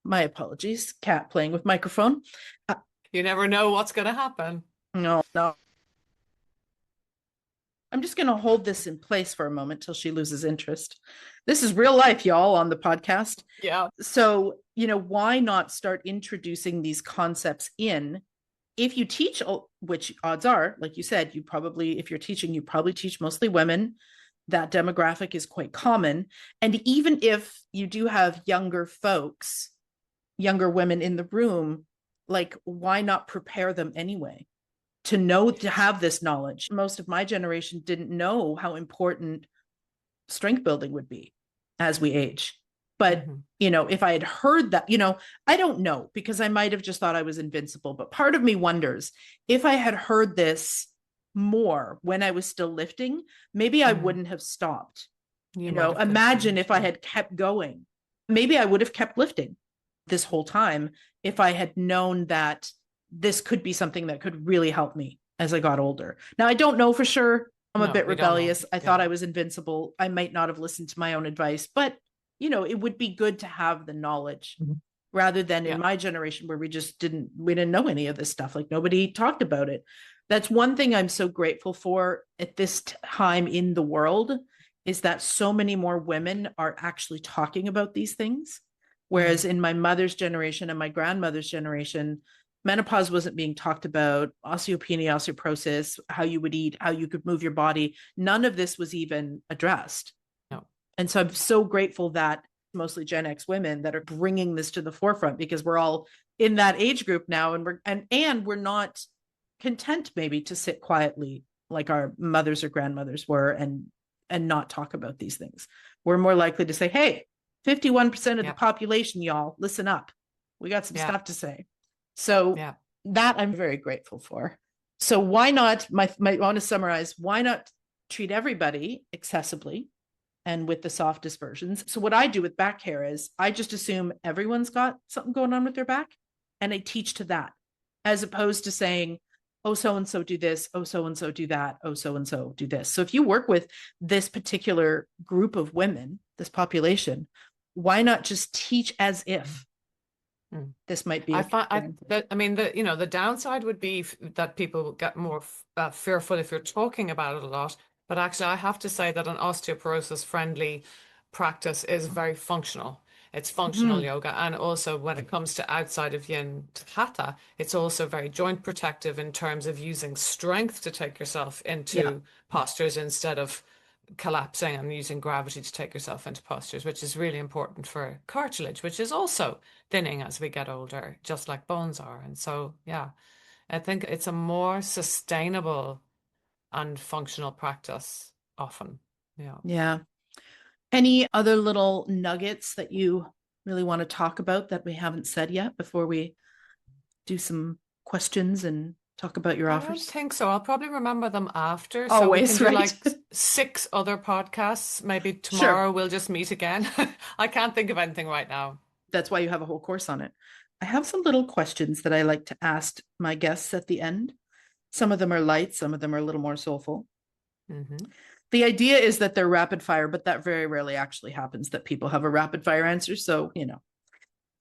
my apologies, cat playing with microphone. You never know what's going to happen. No, no. I'm just going to hold this in place for a moment till she loses interest. This is real life, y'all, on the podcast. Yeah. So, why not start introducing these concepts in? If you teach, which odds are, like you said, if you're teaching, you probably teach mostly women. That demographic is quite common. And even if you do have younger folks, younger women in the room, like, why not prepare them anyway? To have this knowledge. Most of my generation didn't know how important strength building would be as we age. But, Mm-hmm. If I had heard that, I don't know, because I might have just thought I was invincible. But part of me wonders if I had heard this more when I was still lifting, maybe I wouldn't have stopped. You might have Imagine continued. if I had kept going. Maybe I would have kept lifting this whole time if I had known that this could be something that could really help me as I got older. Now, I don't know for sure. I'm a No, bit we don't know. rebellious. I Yeah. thought I was invincible. I might not have listened to my own advice, but it would be good to have the knowledge rather than in Yeah. my generation where we didn't know any of this stuff. Like nobody talked about it. That's one thing I'm so grateful for at this time in the world is that so many more women are actually talking about these things. Whereas in my mother's generation and my grandmother's generation, menopause wasn't being talked about, osteopenia, osteoporosis, how you would eat, how you could move your body. None of this was even addressed. No. And so I'm so grateful that mostly Gen X women that are bringing this to the forefront because we're all in that age group now and we're not content maybe to sit quietly like our mothers or grandmothers were and not talk about these things. We're more likely to say, hey, 51% of the population, y'all, listen up. We got some stuff to say. So that I'm very grateful for. So why not, I want to summarize, why not treat everybody accessibly and with the softest versions? So what I do with back care is I just assume everyone's got something going on with their back and I teach to that, as opposed to saying, oh, so-and-so do this, oh, so-and-so do that, oh, so-and-so do this. So if you work with this particular group of women, this population, why not just teach as if this might be? The downside would be that people get more fearful if you're talking about it a lot. But actually, I have to say that an osteoporosis-friendly practice is very functional. It's functional yoga. And also when it comes to outside of yin to hatha, it's also very joint protective in terms of using strength to take yourself into postures instead of collapsing and using gravity to take yourself into postures, which is really important for cartilage, which is also thinning as we get older, just like bones are. And so, I think it's a more sustainable and functional practice often. Yeah. Any other little nuggets that you really want to talk about that we haven't said yet before we do some questions and talk about your I don't offers? think so. I'll probably remember them after. So we Always, can do right? like 6 other podcasts. Maybe Sure. tomorrow we'll just meet again. I can't think of anything right now. That's why you have a whole course on it. I have some little questions that I like to ask my guests at the end. Some of them are light, some of them are a little more soulful. The idea is that they're rapid fire, but that very rarely actually happens that people have a rapid fire answer. So, We're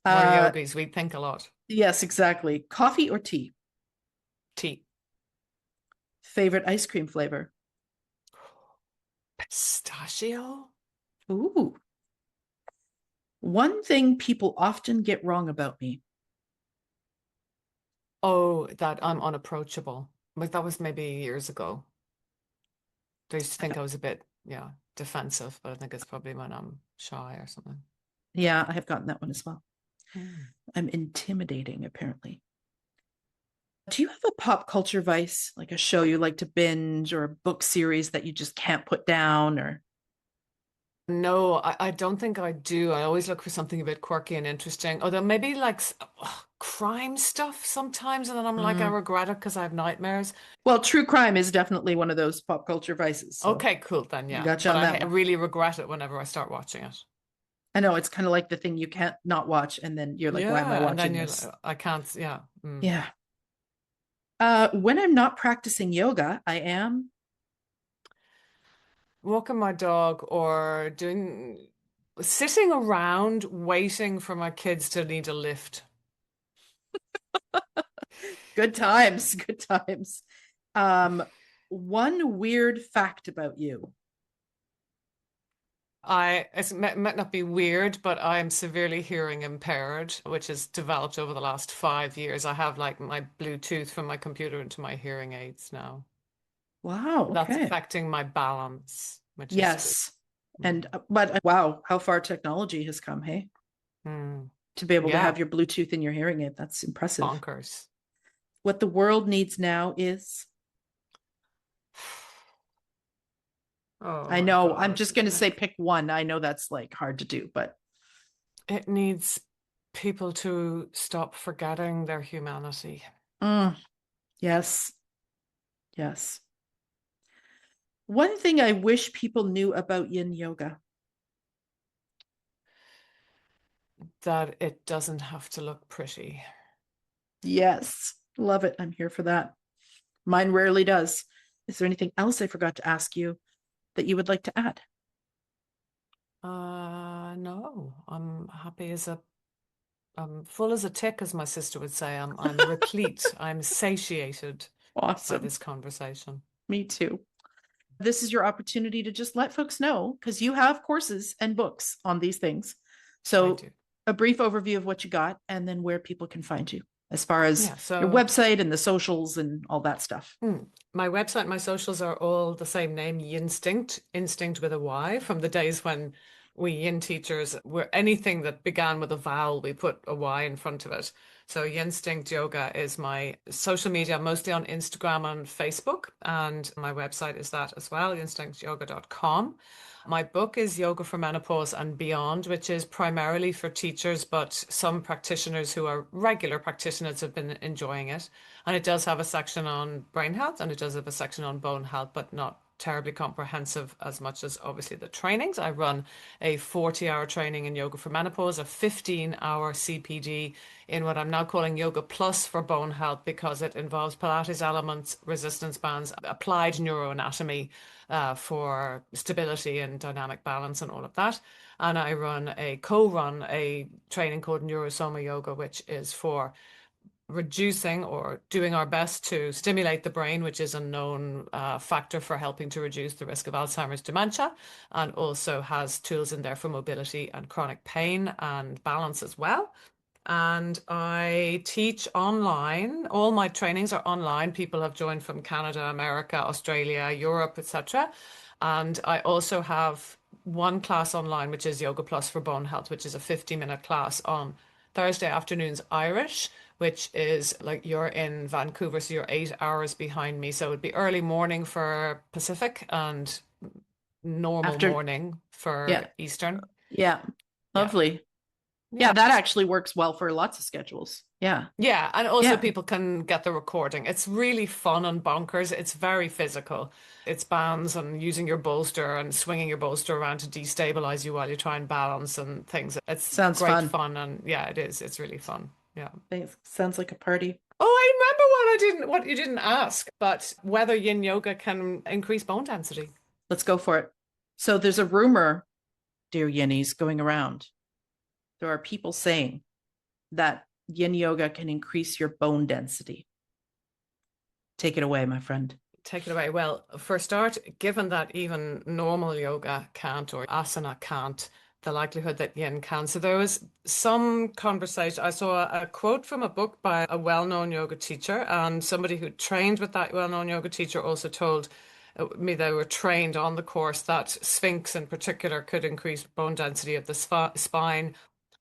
yogis. We think a lot. Yes, exactly. Coffee or tea? Tea. Favorite ice cream flavor? Pistachio? Ooh. One thing people often get wrong about me. Oh, that I'm unapproachable. Like that was maybe years ago. They used to I think don't, I was a bit, yeah, defensive, but I think it's probably when I'm shy or something. yeah, I have gotten that one as well. Hmm. I'm intimidating, apparently. Do you have a pop culture vice, like a show you like to binge or a book series that you just can't put down or No, I don't think I do. I always look for something a bit quirky and interesting. Although maybe like crime stuff sometimes, and then I'm like, I Mm. regret it because I have nightmares. Well, true crime is definitely one of those pop culture vices. So Okay, cool then, I yeah. got you But on I that one. really regret it whenever I start watching it. I know it's kind of like the thing you can't not watch, and then you're like, why am I Yeah, and then watching you're this? like, I can't, yeah. Mm. Yeah. When I'm not practicing yoga, I am. Walking my dog or sitting around waiting for my kids to need a lift. Good times, good times. Um, One weird fact about you. Might not be weird, but I'm severely hearing impaired, which has developed over the last 5 years. I have like my Bluetooth from my computer into my hearing aids now. Wow, That's okay. affecting my balance, which is scary. Yes. And Mm. but wow, how far technology has come, hey? Mm. To be able to Yeah, have your Bluetooth in your hearing aid, that's impressive. bonkers. What the world needs now is, Oh I my know, I'm God. just going to say pick one. I know that's like hard to do, but It needs people to stop forgetting their humanity. mm, yes, yes. One thing I wish people knew about yin yoga. That it doesn't have to look pretty. Yes, love it. I'm here for that. Mine rarely does. Is there anything else I forgot to ask you that you would like to add? No, I'm happy as a I'm full as a tick, as my sister would say. I'm replete. I'm satiated by Awesome. this conversation. Me too. This is your opportunity to just let folks know because you have courses and books on these things. I So, do. a brief overview of what you got and then where people can find you as far as Yeah, your so website and the socials and all that stuff. my website, my socials are all the same name, Yinstinct, instinct with a Y, from the days when we yin teachers were anything that began with a vowel, we put a Y in front of it. So Yinstinct Yoga is my social media, mostly on Instagram and Facebook, and my website is that as well, instinctyoga.com. My book is Yoga for Menopause and Beyond, which is primarily for teachers, but some practitioners who are regular practitioners have been enjoying it. And it does have a section on brain health and it does have a section on bone health, but not terribly comprehensive as much as obviously the trainings. I run a 40-hour training in yoga for menopause, a 15-hour CPD in what I'm now calling Yoga Plus for bone health because it involves Pilates elements, resistance bands, applied neuroanatomy for stability and dynamic balance and all of that. And I co-run a training called Neurosoma Yoga, which is for reducing or doing our best to stimulate the brain, which is a known factor for helping to reduce the risk of Alzheimer's dementia, and also has tools in there for mobility and chronic pain and balance as well. And I teach online. All my trainings are online. People have joined from Canada, America, Australia, Europe, etc. And I also have one class online, which is Yoga Plus for Bone Health, which is a 50-minute class on Thursday afternoons Irish, which is like you're in Vancouver, so you're 8 hours behind me. So it'd be early morning for Pacific and normal After, morning yeah, for Eastern. yeah, Yeah. lovely. Yeah, Yeah. that actually works well for lots of schedules. Yeah, Yeah, and also yeah, people can get the recording. It's really fun and bonkers. It's very physical. It's bands and using your bolster and swinging your bolster around to destabilize you while you try and balance and things. It's sounds great fun. fun and yeah, it is. It's really fun. Yeah. Thanks. Sounds like a party. Oh, I remember what you didn't ask, but whether yin yoga can increase bone density. Let's go for it. So, there's a rumor, dear Yennies, going around. There are people saying that yin yoga can increase your bone density. Take it away, my friend. Take it away. Well, for a start, given that even normal yoga can't or asana can't, the likelihood that yin can. So there was some conversation. I saw a quote from a book by a well-known yoga teacher, and somebody who trained with that well-known yoga teacher also told me they were trained on the course that Sphinx in particular could increase bone density of the spine.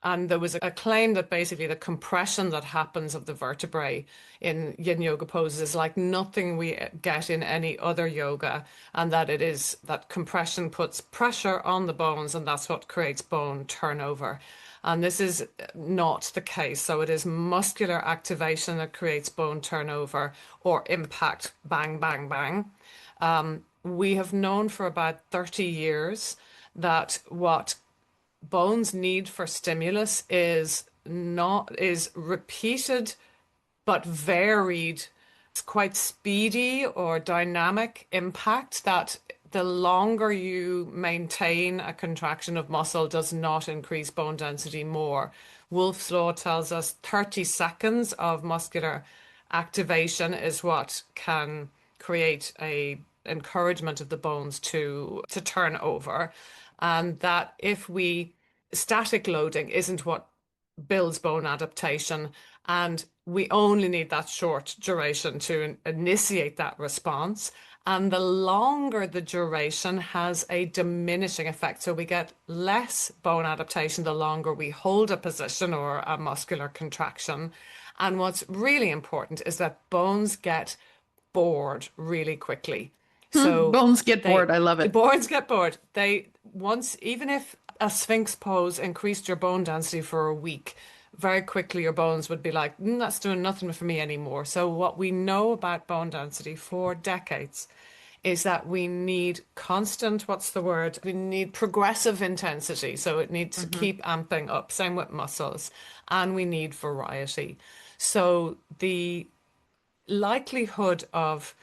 And there was a claim that basically the compression that happens of the vertebrae in yin yoga poses is like nothing we get in any other yoga, and that it is that compression puts pressure on the bones, and that's what creates bone turnover. And this is not the case. So it is muscular activation that creates bone turnover or impact, bang, bang, bang. We have known for about 30 years that what bones need for stimulus is repeated but varied. It's quite speedy or dynamic impact that the longer you maintain a contraction of muscle does not increase bone density more. Wolff's law tells us 30 seconds of muscular activation is what can create a encouragement of the bones to turn over, and that if we static loading isn't what builds bone adaptation, and we only need that short duration to initiate that response. And the longer the duration has a diminishing effect. So we get less bone adaptation the longer we hold a position or a muscular contraction. And what's really important is that bones get bored really quickly. So Bones get they bored. I love it. bones get bored. They once, even if a Sphinx pose increased your bone density for a week, very quickly your bones would be like, that's doing nothing for me anymore. So what we know about bone density for decades is that we need constant, what's the word? We need progressive intensity. So it needs to keep amping up. Same with muscles. And we need variety. So the likelihood of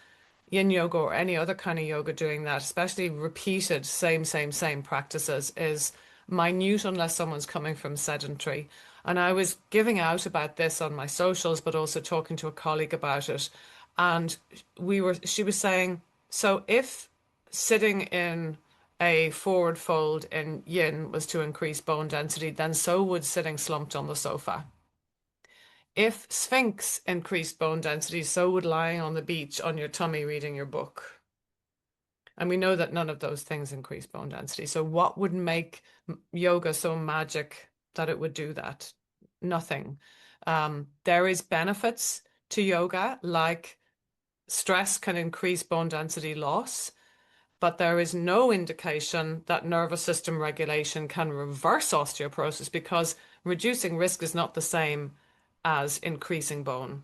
yin yoga or any other kind of yoga doing that, especially repeated same practices, is minute unless someone's coming from sedentary. And I was giving out about this on my socials, but also talking to a colleague about it. And she was saying, so if sitting in a forward fold in yin was to increase bone density, then so would sitting slumped on the sofa. If Sphinx increased bone density, so would lying on the beach on your tummy reading your book. And we know that none of those things increase bone density. So what would make yoga so magic that it would do that? Nothing. There is benefits to yoga, like stress can increase bone density loss, but there is no indication that nervous system regulation can reverse osteoporosis, because reducing risk is not the same as increasing bone.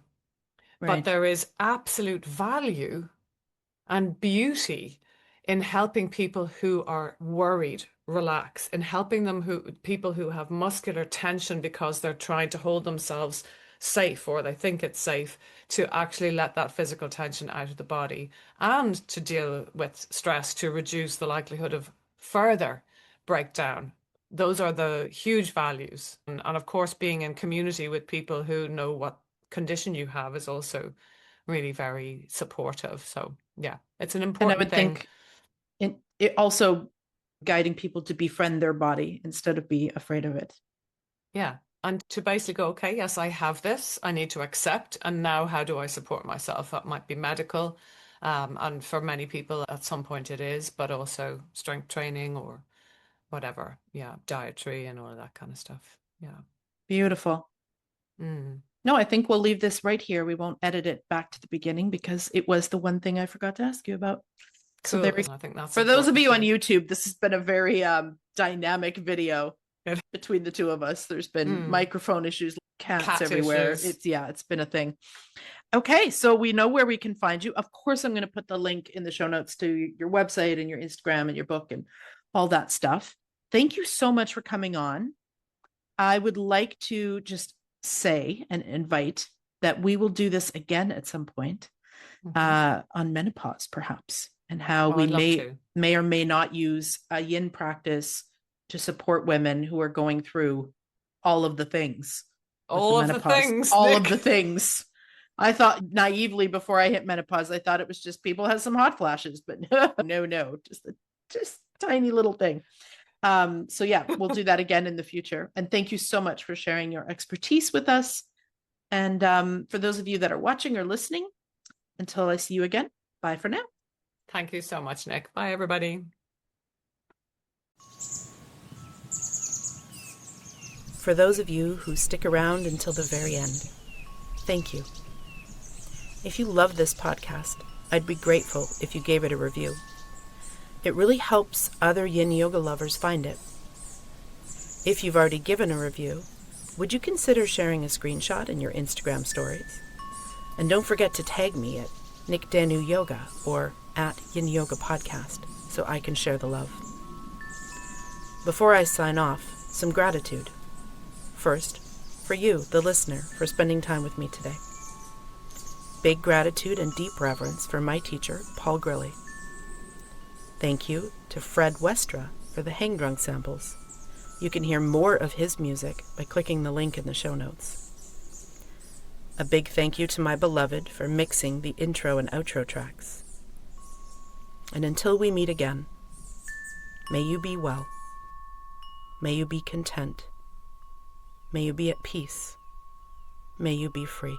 But Right. there is absolute value and beauty in helping people who are worried relax, in helping people who have muscular tension because they're trying to hold themselves safe or they think it's safe, to actually let that physical tension out of the body, and to deal with stress to reduce the likelihood of further breakdown. Those are the huge values. And of course, being in community with people who know what condition you have is also really very supportive. So yeah, it's an And I important would thing. think it also guiding people to befriend their body instead of be afraid of it. Yeah. And to basically go, okay, yes, I have this, I need to accept. And now how do I support myself? That might be medical. And for many people, at some point it is, but also strength training or whatever. Yeah. Dietary and all of that kind of stuff. Yeah. Beautiful. Mm. No, I think we'll leave this right here. We won't edit it back to the beginning because it was the one thing I forgot to ask you about. So there Cool. we go. I think that's For those of important you on too. YouTube, this has been a very dynamic video Good. between the two of us. There's been Mm. microphone issues, cats Cat everywhere. issues. It's been a thing. Okay, so we know where we can find you. Of course, I'm going to put the link in the show notes to your website and your Instagram and your book and all that stuff. Thank you so much for coming on. I would like to just say and invite that we will do this again at some point Mm-hmm. on menopause, perhaps, and how Oh, we I'd love may to. may or may not use a yin practice to support women who are going through all of the things with the All of the menopause, things, all of the Nick. things. I thought naively before I hit menopause, I thought it was just people have some hot flashes, but no, just tiny little thing. So yeah, we'll do that again in the future. And thank you so much for sharing your expertise with us. And for those of you that are watching or listening, until I see you again, bye for now. Thank you so much, Nick. Bye, everybody. For those of you who stick around until the very end, thank you. If you love this podcast, I'd be grateful if you gave it a review. It really helps other yin yoga lovers find it. If you've already given a review, would you consider sharing a screenshot in your Instagram stories? And don't forget to tag me at Nick Danu Yoga or at Yin Yoga Podcast so I can share the love. Before I sign off, some gratitude. First, for you, the listener, for spending time with me today. Big gratitude and deep reverence for my teacher, Paul Grilly. Thank you to Fred Westra for the hang drunk samples. You can hear more of his music by clicking the link in the show notes. A big thank you to my beloved for mixing the intro and outro tracks. And until we meet again, may you be well. May you be content. May you be at peace. May you be free.